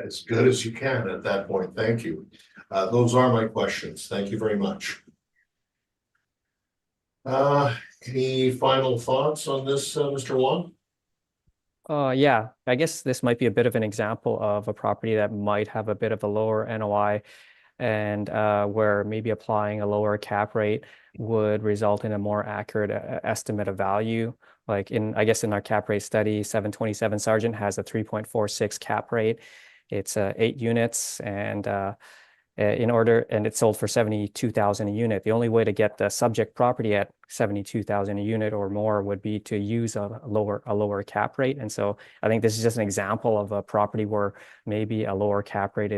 As good as you can at that point. Thank you. Those are my questions. Thank you very much. Any final thoughts on this, Mr. Wong? Yeah, I guess this might be a bit of an example of a property that might have a bit of a lower NOI and where maybe applying a lower cap rate would result in a more accurate estimate of value. Like I guess in our cap rate study, 727 Sargent has a 3.46 cap rate. It's 8 units, and it's sold for 72,000 a unit. The only way to get the subject property at 72,000 a unit or more would be to use a lower cap rate. And so I think this is just an example of a property where maybe a lower cap rate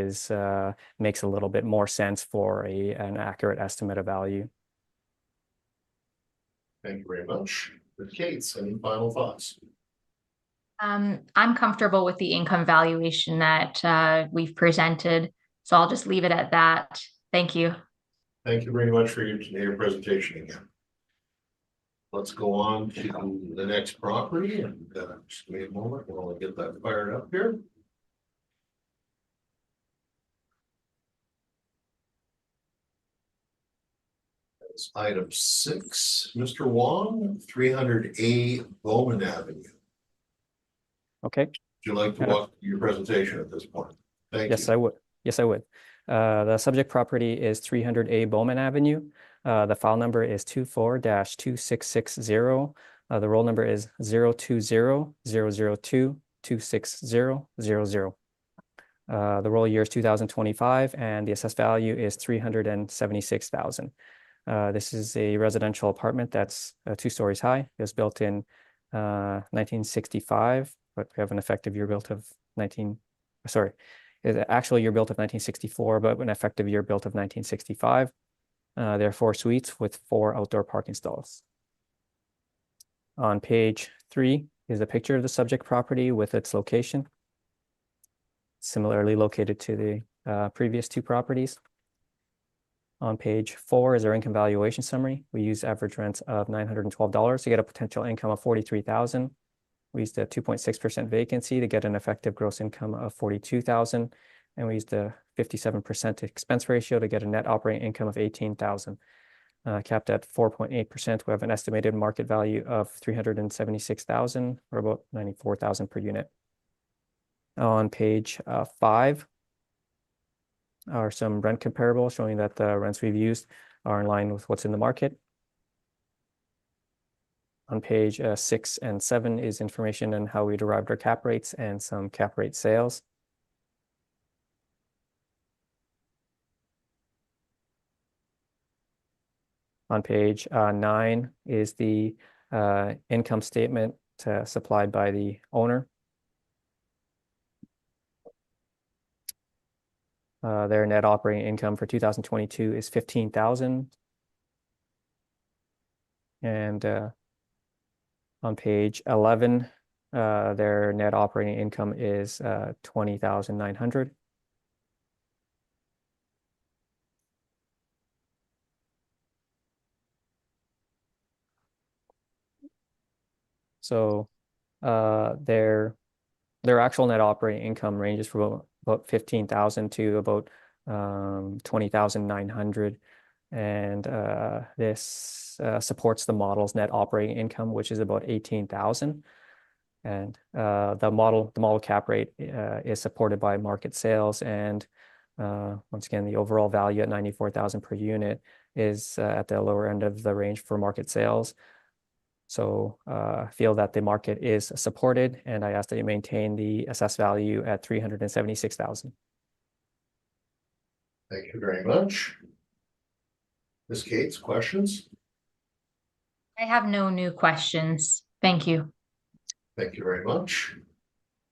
makes a little bit more sense for an accurate estimate of value. Thank you very much. Ms. Cates, any final thoughts? I'm comfortable with the income valuation that we've presented, so I'll just leave it at that. Thank you. Thank you very much for your presentation again. Let's go on to the next property, and just give me a moment while I get that fired up here. That's item 6, Mr. Wong, 300A Bowman Avenue. Okay. Would you like to walk through your presentation at this point? Thank you. Yes, I would. Yes, I would. The subject property is 300A Bowman Avenue. The file number is 24-2660. The roll number is 020-002-26000. The roll year is 2025, and the assessed value is 376,000. This is a residential apartment that's 2 stories high. It was built in 1965, but we have an effective year built of actual year built of 1964, but an effective year built of 1965. There are 4 suites with 4 outdoor parking stalls. On page 3 is a picture of the subject property with its location, similarly located to the previous 2 properties. On page 4 is our income valuation summary. We use average rents of $912 to get a potential income of $43,000. We used a 2.6% vacancy to get an effective gross income of $42,000. And we used a 57% expense ratio to get a net operating income of $18,000. Capped at 4.8%, we have an estimated market value of $376,000, or about $94,000 per unit. On page 5 are some rent comparables showing that the rents we've used are in line with what's in the market. On page 6 and 7 is information on how we derived our cap rates and some cap rate sales. On page 9 is the income statement supplied by the owner. Their net operating income for 2022 is $15,000. And on page 11, their net operating income is $20,900. So their actual net operating income ranges from about $15,000 to about $20,900. And this supports the model's net operating income, which is about $18,000. And the model cap rate is supported by market sales. And once again, the overall value at $94,000 per unit is at the lower end of the range for market sales. So I feel that the market is supported, and I ask that you maintain the assessed value at $376,000. Thank you very much. Ms. Cates, questions? I have no new questions. Thank you. Thank you very much.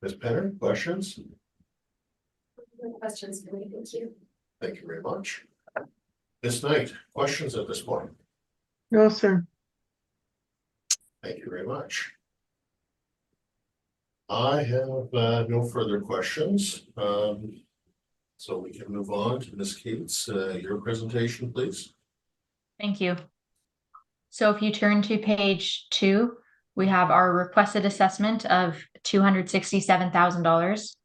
Ms. Penner, questions? No questions for me, thank you. Thank you very much. Ms. Knight, questions at this point? No, sir. Thank you very much. I have no further questions. So we can move on to Ms. Cates, your presentation, please. Thank you. So if you turn to page 2, we have our requested assessment of $267,000.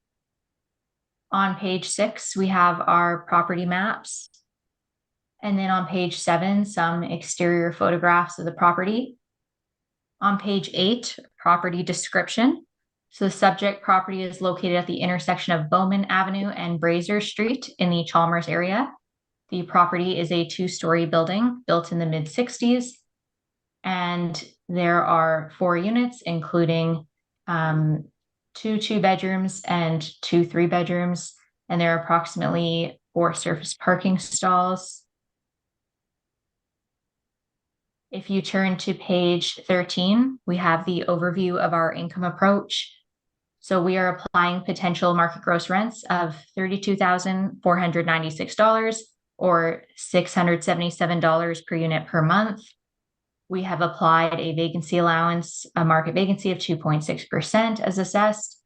On page 6, we have our property maps. And then on page 7, some exterior photographs of the property. On page 8, property description. So the subject property is located at the intersection of Bowman Avenue and Brazier Street in the Chalmers area. The property is a two-story building built in the mid-60s. And there are 4 units, including 2 2-bedrooms and 2 3-bedrooms. And there are approximately 4 surface parking stalls. If you turn to page 13, we have the overview of our income approach. So we are applying potential market gross rents of $32,496 or $677 per unit per month. We have applied a vacancy allowance, a market vacancy of 2.6% as assessed,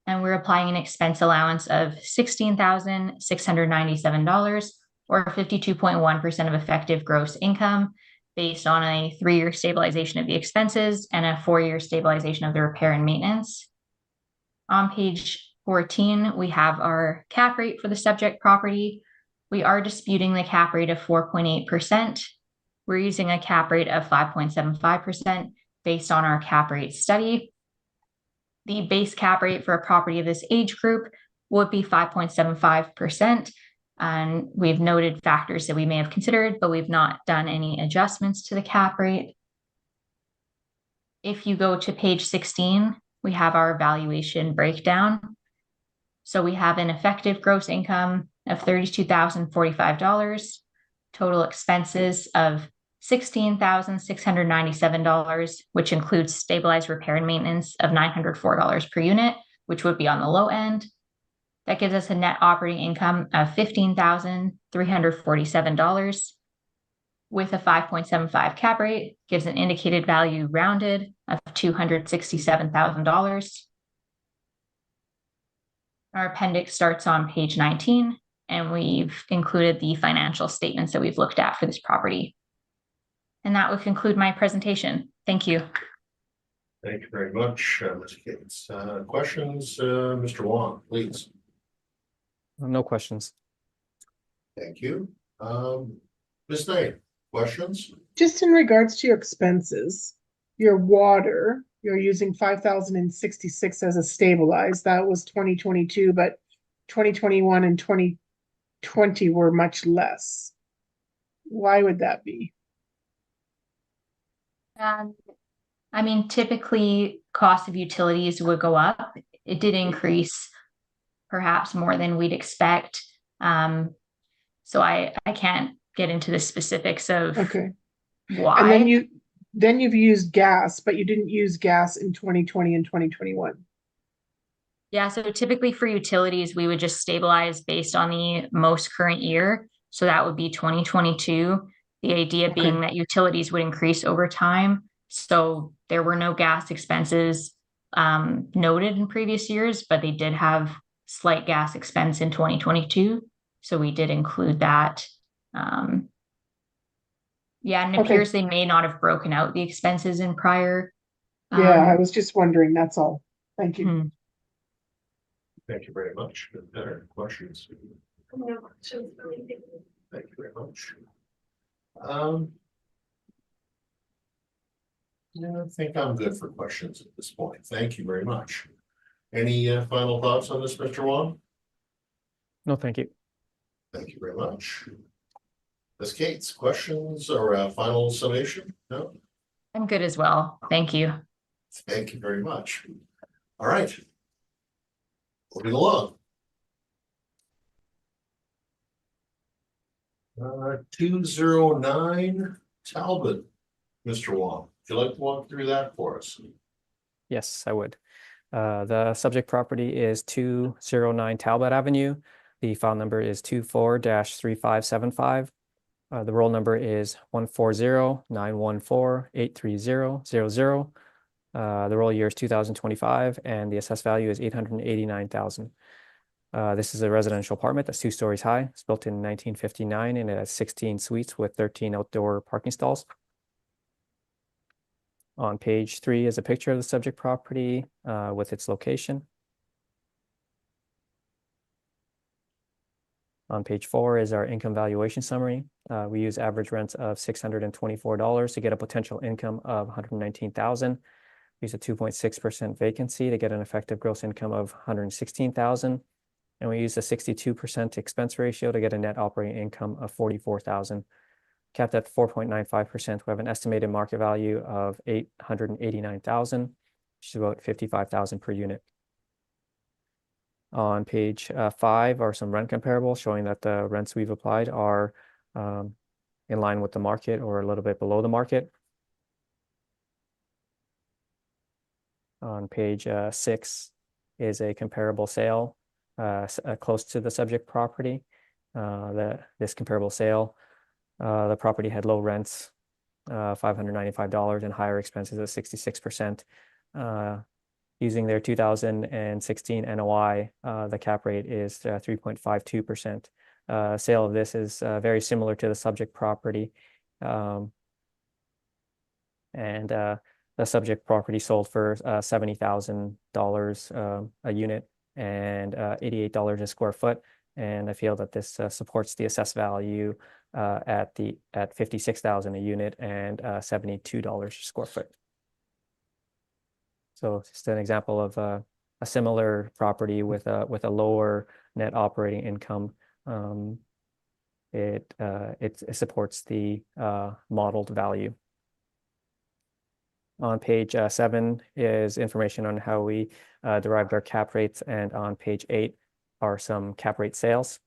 and we're applying an expense allowance of $16,697 or 52.1% of effective gross income based on a 3-year stabilization of the expenses and a 4-year stabilization of the repair and maintenance. On page 14, we have our cap rate for the subject property. We are disputing the cap rate of 4.8%. We're using a cap rate of 5.75% based on our cap rate study. The base cap rate for a property of this age group would be 5.75%. And we've noted factors that we may have considered, but we've not done any adjustments to the cap rate. If you go to page 16, we have our valuation breakdown. So we have an effective gross income of $32,045, total expenses of $16,697, which includes stabilized repair and maintenance of $904 per unit, which would be on the low end. That gives us a net operating income of $15,347 with a 5.75 cap rate, gives an indicated value rounded of $267,000. Our appendix starts on page 19, and we've included the financial statements that we've looked at for this property. And that would conclude my presentation. Thank you. Thank you very much, Ms. Gates. Questions, Mr. Wong, please. No questions. Thank you. Ms. Day, questions? Just in regards to your expenses, your water, you're using 5,066 as a stabilized. That was 2022, but 2021 and 2020 were much less. Why would that be? I mean, typically cost of utilities would go up. It did increase perhaps more than we'd expect. So I can't get into the specifics of why. And then you've used gas, but you didn't use gas in 2020 and 2021. Yeah, so typically for utilities, we would just stabilize based on the most current year. So that would be 2022. The idea being that utilities would increase over time. So there were no gas expenses noted in previous years, but they did have slight gas expense in 2022. So we did include that. Yeah, and it appears they may not have broken out the expenses in prior. Yeah, I was just wondering, that's all. Thank you. Thank you very much. Better questions? No questions for me. Thank you very much. Yeah, I think I'm good for questions at this point. Thank you very much. Any final thoughts on this, Mr. Wong? No, thank you. Thank you very much. Ms. Gates, questions or a final summation? No? I'm good as well. Thank you. Thank you very much. All right. Moving along. 209 Talbot, Mr. Wong. Would you like to walk through that for us? Yes, I would. The subject property is 209 Talbot Avenue. The file number is 24-3575. The roll number is 140-914-83000. The roll year is 2025, and the assessed value is $889,000. This is a residential apartment that's 2 stories high. It's built in 1959, and it has 16 suites with 13 outdoor parking stalls. On page 3 is a picture of the subject property with its location. On page 4 is our income valuation summary. We use average rents of $624 to get a potential income of $119,000. We use a 2.6% vacancy to get an effective gross income of $116,000. And we use a 62% expense ratio to get a net operating income of 44,000. Capped at 4.95%, we have an estimated market value of 889,000, which is about 55,000 per unit. On page 5 are some rent comparables showing that the rents we've applied are in line with the market or a little bit below the market. On page 6 is a comparable sale close to the subject property. This comparable sale, the property had low rents, $595, and higher expenses at 66%. Using their 2016 NOI, the cap rate is 3.52%. Sale of this is very similar to the subject property. The subject property sold for $70,000 a unit and $88 a square foot. And I feel that this supports the assessed value at $56,000 a unit and $72 a square foot. So just an example of a similar property with a lower net operating income. It supports the modeled value. On page 7 is information on how we derived our cap rates, and on page 8 are some cap rate sales.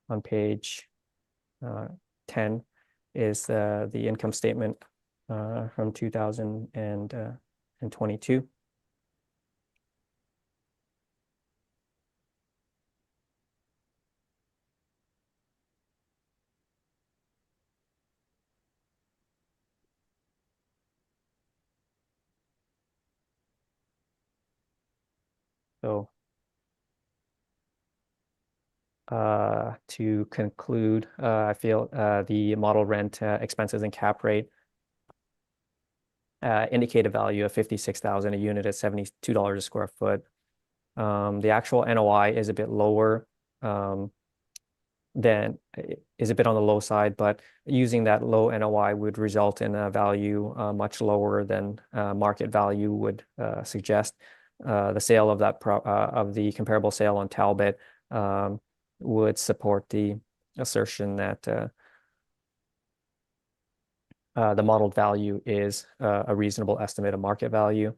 On page 10 is the income statement from 2022. So to conclude, I feel the model rent expenses and cap rate indicate a value of $56,000 a unit at $72 a square foot. The actual NOI is a bit lower is a bit on the low side, but using that low NOI would result in a value much lower than market value would suggest. The sale of the comparable sale on Talbot would support the assertion that the modeled value is a reasonable estimate of market value,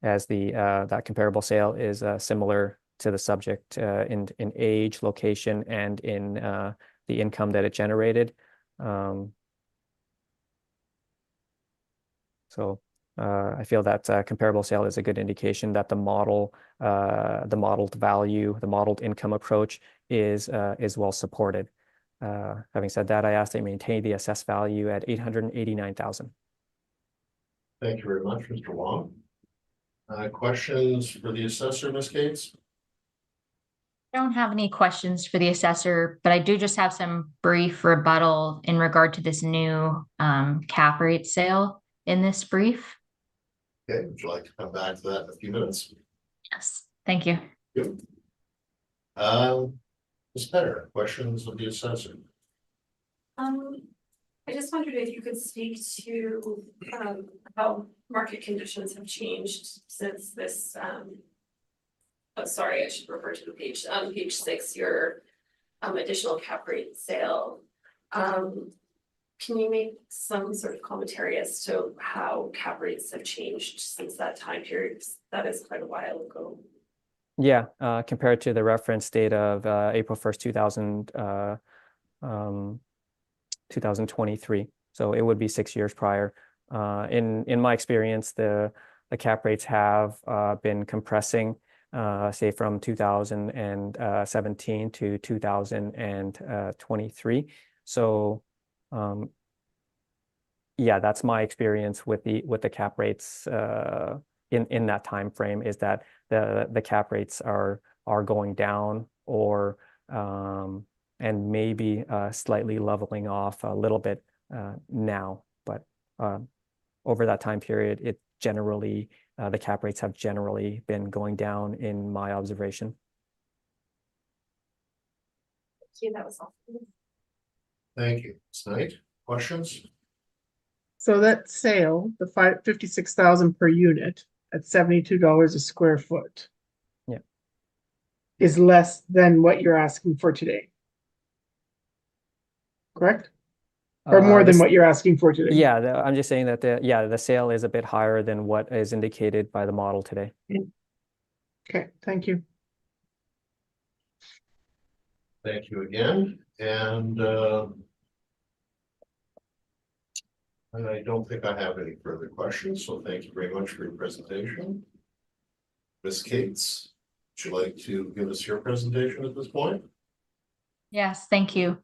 as that comparable sale is similar to the subject in age, location, and in the income that it generated. I feel that comparable sale is a good indication that the modeled value, the modeled income approach is well supported. Having said that, I ask that you maintain the assessed value at $889,000. Thank you very much, Mr. Wong. Questions for the assessor, Ms. Gates? I don't have any questions for the assessor, but I do just have some brief rebuttal in regard to this new cap rate sale in this brief. Okay, would you like to come back to that in a few minutes? Yes, thank you. Good. Ms. Petter, questions of the assessor? I just wondered if you could speak to how market conditions have changed since this. Oh, sorry, I should refer to the page. Page 6, your additional cap rate sale. Can you make some sort of commentary as to how cap rates have changed since that time period? That is quite a while ago. Yeah, compared to the reference date of April 1st, 2023. So it would be 6 years prior. In my experience, the cap rates have been compressing, say from 2017 to 2023. So yeah, that's my experience with the cap rates in that time frame, is that the cap rates are going down, or and maybe slightly leveling off a little bit now, but over that time period, it generally the cap rates have generally been going down in my observation. Yeah, that was all. Thank you. Ms. Knight, questions? So that sale, the 56,000 per unit, at $72 a square foot. Yeah. Is less than what you're asking for today. Correct? Or more than This- what you're asking for today? Yeah, I'm just saying that the sale is a bit higher than what is indicated by the model today. Okay, thank you. Thank you again, and I don't think I have any further questions, so thank you very much for your presentation. Ms. Cates, would you like to give us your presentation at this point? Yes, thank you.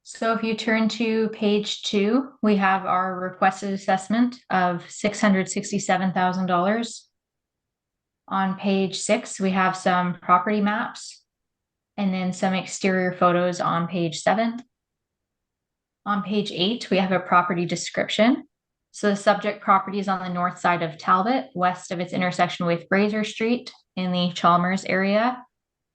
So if you turn to page 2, we have our requested assessment of $667,000. On page 6, we have some property maps and then some exterior photos on page 7. On page 8, we have a property description. So the subject property is on the north side of Talbot, west of its intersection with Fraser Street in the Chalmers area.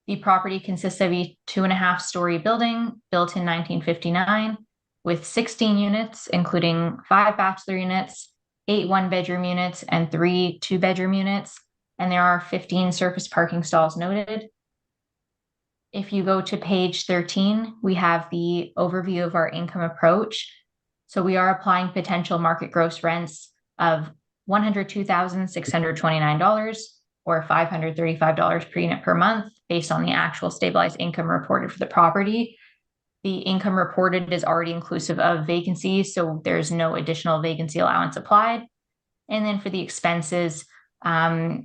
The property consists of a 2.5-story building built in 1959 with 16 units, including 5 bachelor units, 8 one-bedroom units, and 3 two-bedroom units. And there are 15 surface parking stalls noted. If you go to page 13, we have the overview of our income approach. So we are applying potential market gross rents of $102,629 or $535 per unit per month based on the actual stabilized income reported for the property. The income reported is already inclusive of vacancies, so there's no additional vacancy allowance applied. And then for the expenses, the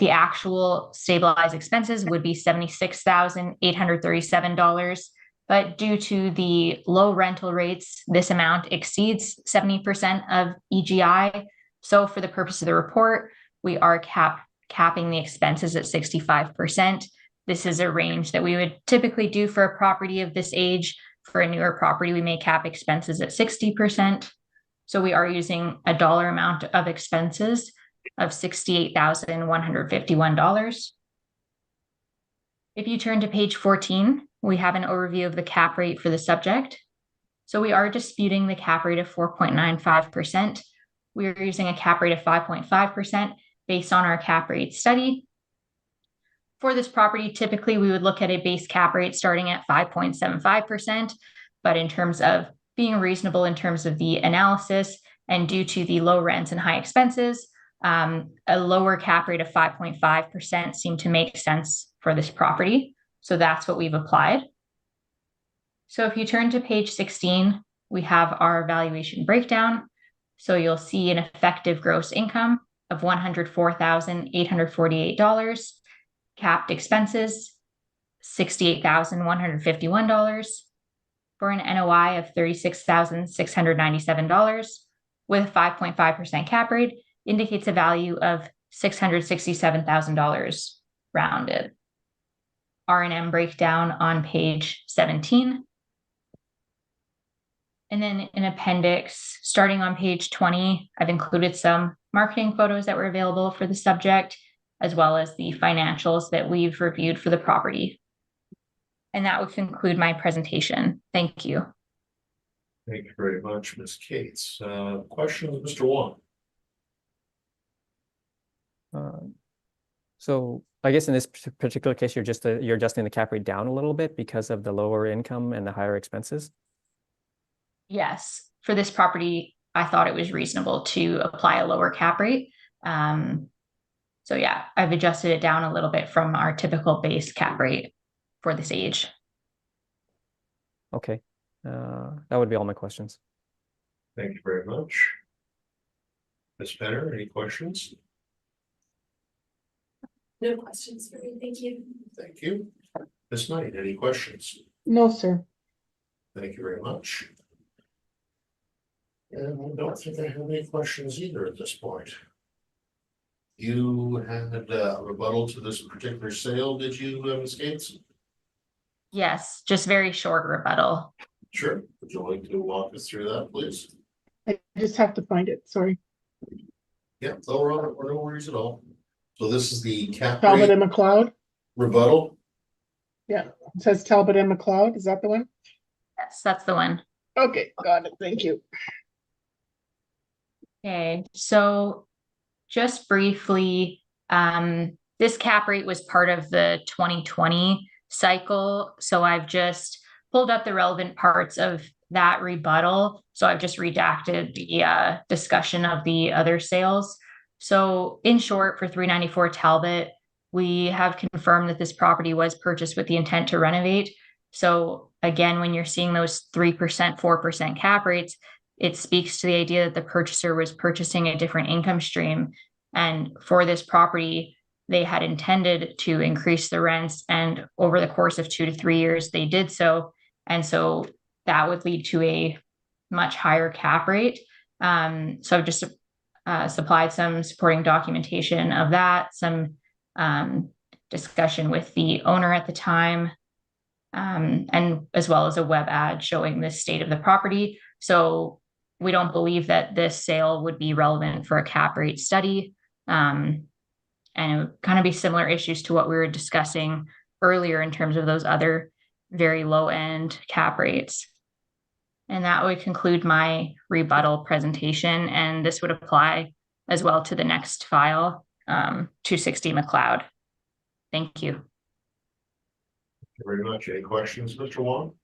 actual stabilized expenses would be $76,837. But due to the low rental rates, this amount exceeds 70% of EGI. So for the purpose of the report, we are capping the expenses at 65%. This is a range that we would typically do for a property of this age. For a newer property, we may cap expenses at 60%. So we are using a dollar amount of expenses of $68,151. If you turn to page 14, we have an overview of the cap rate for the subject. So we are disputing the cap rate of 4.95%. We are using a cap rate of 5.5% based on our cap rate study. For this property, typically we would look at a base cap rate starting at 5.75%, but in terms of being reasonable in terms of the analysis and due to the low rents and high expenses, a lower cap rate of 5.5% seemed to make sense for this property. So that's what we've applied. So if you turn to page 16, we have our valuation breakdown. So you'll see an effective gross income of $104,848, capped expenses, $68,151, for an NOI of $36,697, with a 5.5% cap rate, indicates a value of $667,000 rounded. R&M breakdown on page 17. And then in appendix, starting on page 20, I've included some marketing photos that were available for the subject, as well as the financials that we've reviewed for the property. And that would conclude my presentation. Thank you. Thank you very much, Ms. Cates. Question of Mr. Wong. So I guess in this particular case, you're adjusting the cap rate down a little bit because of the lower income and the higher expenses. Yes, for this property, I thought it was reasonable to apply a lower cap rate. So yeah, I've adjusted it down a little bit from our typical base cap rate for this age. Okay, that would be all my questions. Thank you very much. Ms. Penner, any questions? No questions for me, thank you. Thank you. Ms. Knight, any questions? No, sir. Thank you very much. And I don't think I have any questions either at this point. You had a rebuttal to this particular sale, did you, Ms. Gates? Yes, just very short rebuttal. Sure. Would you like to walk us through that, please? I just have to find it, sorry. Yeah, no worries at all. So this is the cap Talbot rate and McLeod, rebuttal. it says Talbot and McLeod, is that the one? Yes, that's the one. Okay, got it, thank you. Okay, so just briefly, this cap rate was part of the 2020 cycle. So I've just pulled up the relevant parts of that rebuttal. So I've just redacted the discussion of the other sales. So in short, for 394 Talbot, we have confirmed that this property was purchased with the intent to renovate. So again, when you're seeing those 3%, 4% cap rates, it speaks to the idea that the purchaser was purchasing a different income stream. And for this property, they had intended to increase the rents, and over the course of 2 to 3 years, they did so. And so that would lead to a much higher cap rate. So I've just supplied some supporting documentation of that, some discussion with the owner at the time, and as well as a web ad showing the state of the property. So we don't believe that this sale would be relevant for a cap rate study. And it would kind of be similar issues to what we were discussing earlier in terms of those other very low end cap rates. And that would conclude my rebuttal presentation. And this would apply as well to the next file, 260 McLeod. Thank you. Thank you very much. Any questions, Mr. Wong?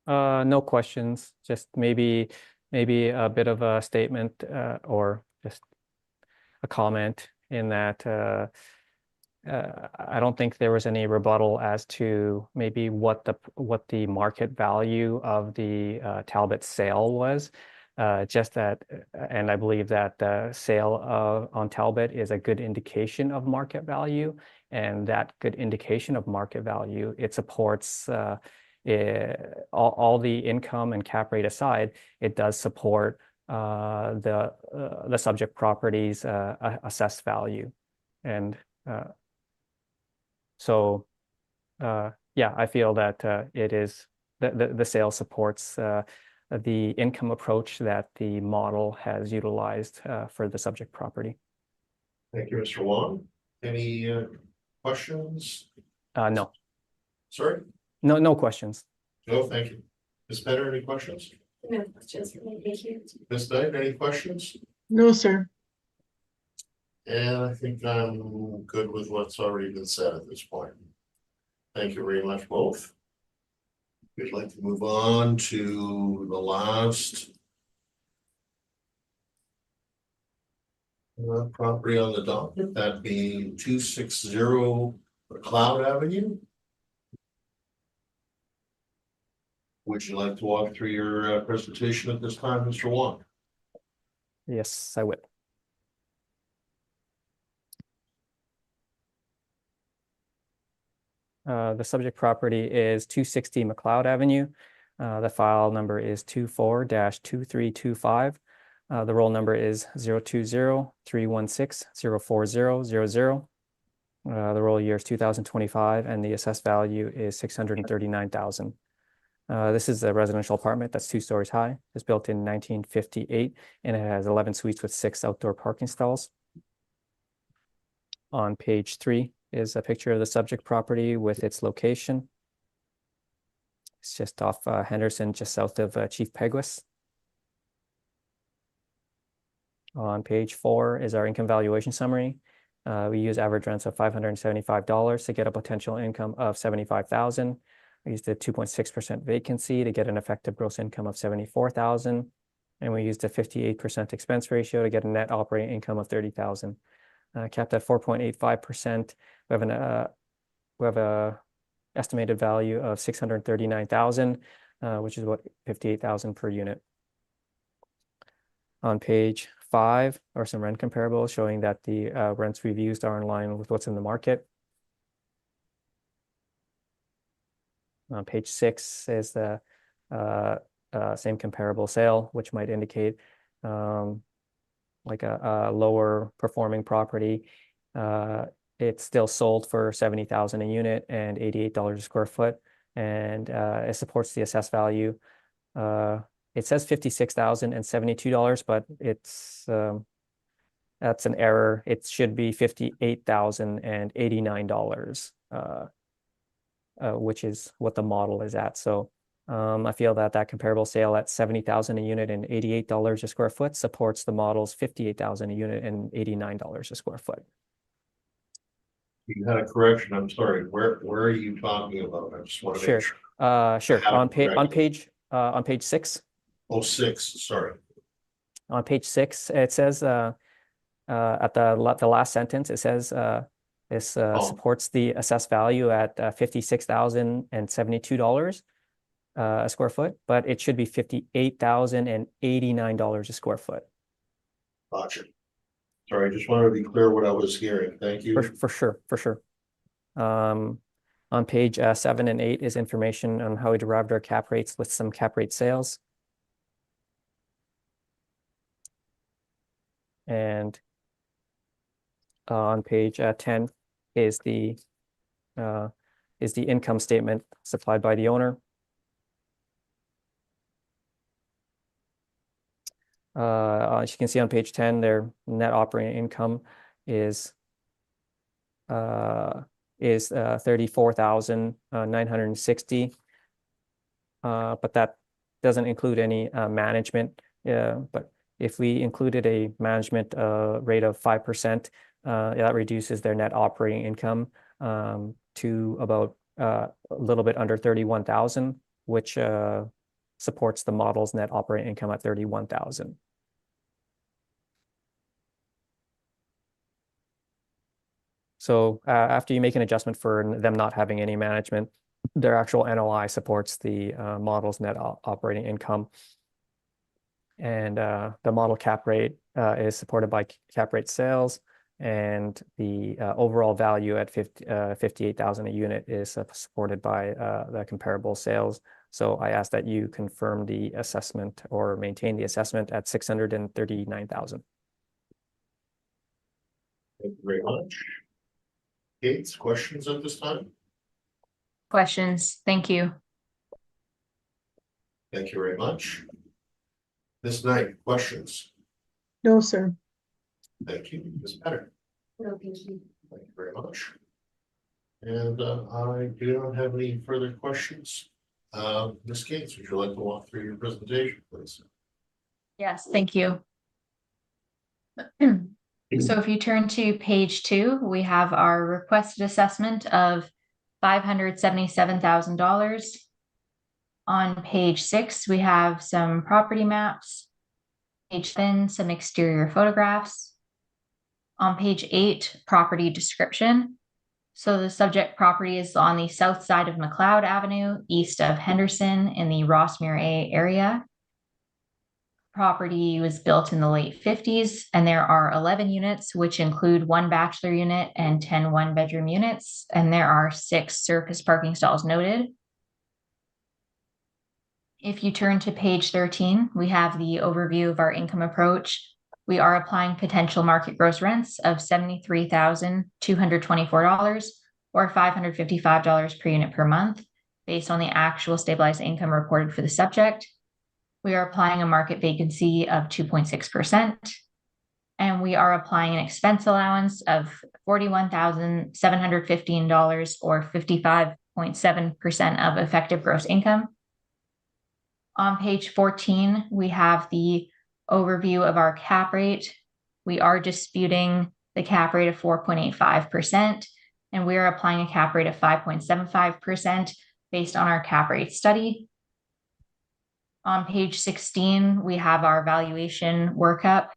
No questions, just maybe a bit of a statement or just a comment in that I don't think there was any rebuttal as to maybe what the market value of the Talbot sale was. Just that, and I believe that the sale on Talbot is a good indication of market value, and that good indication of market value, it supports all the income and cap rate aside, it does support the subject property's assessed value. And so yeah, I feel that it is the sale supports the income approach that the model has utilized for the subject property. Thank you, Mr. Wong. Any questions? No. Sorry? No questions. No, thank you. Ms. Penner, any questions? No questions for me, thank you. Ms. Knight, any questions? No, sir. And I think I'm good with what's already been said at this point. Thank you very much, both. We'd like to move on to the last property on the docket, that being 260 McLeod Avenue. Would you like to walk through your presentation at this time, Mr. Wong? Yes, I would. The subject property is 260 McLeod Avenue. The file number is 24-2325. The roll number is 020-316-04000. The roll year is 2025, and the assessed value is $639,000. This is a residential apartment that's 2 stories high. It's built in 1958, and it has 11 suites with 6 outdoor parking stalls. On page 3 is a picture of the subject property with its location. It's just off Henderson, just south of Chief Peguis. On page 4 is our income valuation summary. We use average rents of $575 to get a potential income of $75,000. We used a 2.6% vacancy to get an effective gross income of $74,000. And we used a 58% expense ratio to get a net operating income of $30,000. Capped at 4.85%. We have a estimated value of $639,000, which is what $58,000 per unit. On page 5 are some rent comparables showing that the rents we've used are in line with what's in the market. On page 6 is the same comparable sale, which might indicate like a lower performing property. It's still sold for $70,000 a unit and $88 a square foot, and it supports the assessed value. It says $56,072, but it's that's an error. It should be $58,089, which is what the model is at. So I feel that that comparable sale at 70,000 a unit and $88 a square foot supports the model's 58,000 a unit and $89 a square foot. You had a correction, I'm sorry, where are you talking about? I just want to Sure. make sure. Sure. Have On it correctly. on page 6. Oh, 6, sorry. On page 6, it says at the last sentence, it says this supports the assessed value at $56,072 a square foot, but it should be $58,089 a square foot. Gotcha. Sorry, I just wanted to be clear what I was hearing. Thank you. For sure. On page 7 and 8 is information on how we derived our cap rates with some cap rate sales. And on page 10 is the income statement supplied by the owner. As you can see on page 10, their net operating income is 34,960. But that doesn't include any management. But if we included a management rate of 5%, that reduces their net operating income to about a little bit under 31,000, which supports the model's net operating income at 31,000. So after you make an adjustment for them not having any management, their actual NOI supports the model's net operating income. And the model cap rate is supported by cap rate sales, and the overall value at 58,000 a unit is supported by the comparable sales. So I ask that you confirm the assessment or maintain the assessment at 639,000. Thank you very much. Kate, questions at this time? Questions? Thank you. Thank you very much. Ms. Knight, questions? No, sir. Thank you. Ms. Patter? No, thank you. Thank you very much. And I do not have any further questions. Ms. Gates, would you like to walk through your presentation, please? Yes, thank you. So if you turn to page 2, we have our requested assessment of $577,000. On page 6, we have some property maps. Page 7, some exterior photographs. On page 8, property description. So the subject property is on the south side of McLeod Avenue, east of Henderson in the Rossmere A area. Property was built in the late 50s, and there are 11 units, which include 1 bachelor unit and 10 one-bedroom units, and there are 6 surface parking stalls noted. If you turn to page 13, we have the overview of our income approach. We are applying potential market gross rents of $73,224 or $555 per unit per month, based on the actual stabilized income reported for the subject. We are applying a market vacancy of 2.6%, and we are applying an expense allowance of $41,715 or 55.7% of effective gross income. On page 14, we have the overview of our cap rate. We are disputing the cap rate of 4.85%, and we are applying a cap rate of 5.75% based on our cap rate study. On page 16, we have our valuation workup.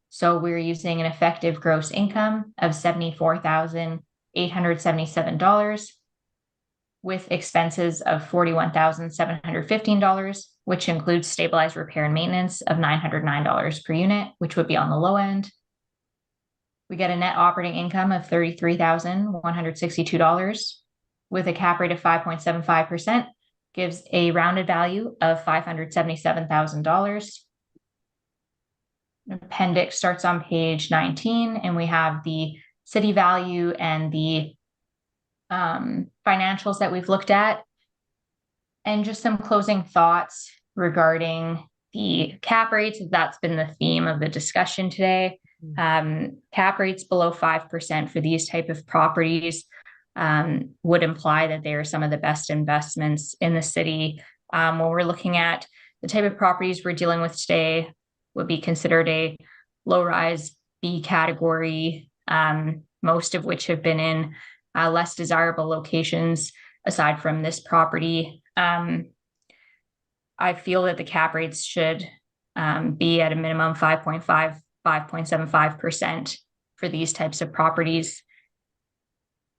So we're using an effective gross income of $74,877 with expenses of $41,715, which includes stabilized repair and maintenance of $909 per unit, which would be on the low end. We get a net operating income of $33,162 with a cap rate of 5.75%. Gives a rounded value of $577,000. Appendix starts on page 19, and we have the city value and the financials that we've looked at. And just some closing thoughts regarding the cap rates. That's been the theme of the discussion today. Cap rates below 5% for these type of properties would imply that they are some of the best investments in the city When we're looking at the type of properties we're dealing with today, would be considered a low-rise B category, most of which have been in less desirable locations aside from this property. I feel that the cap rates should be at a minimum 5.5, 5.75% for these types of properties.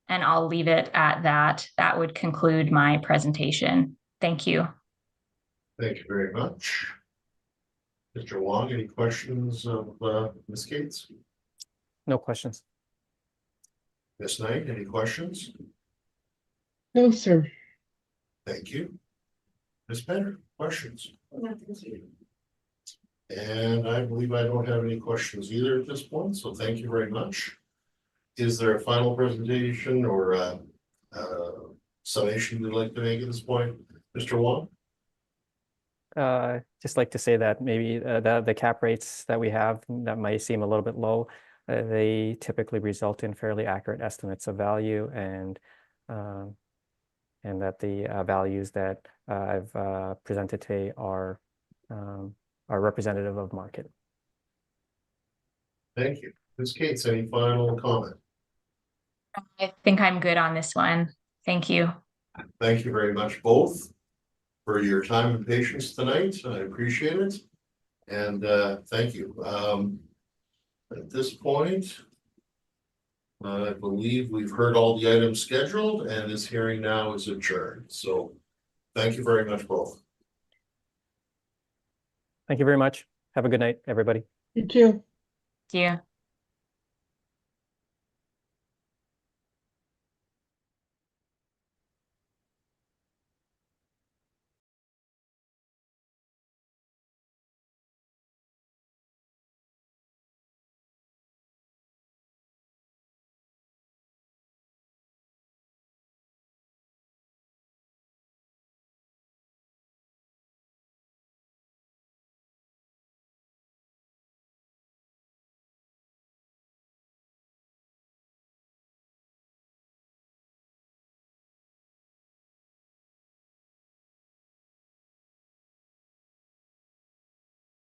And I'll leave it at that. That would conclude my presentation. Thank you. Thank you very much. Mr. Wong, any questions of Ms. Gates? No questions. Ms. Knight, any questions? No, sir. Thank you. Ms. Bennett, questions? And I believe I don't have any questions either at this point, so thank you very much. Is there a final presentation or summation you'd like to make at this point, Mr. Wong? Just like to say that maybe the cap rates that we have that might seem a little bit low, they typically result in fairly accurate estimates of value, and that the values that I've presented today are representative of market. Thank you. Ms. Gates, any final comment? I think I'm good on this one. Thank you. Thank you very much, both, for your time and patience tonight. I appreciate it. And thank you. At this point, I believe we've heard all the items scheduled, and this hearing now is adjourned. So thank you very much, both. Thank you very much. Have a good night, everybody. You too. Thank you.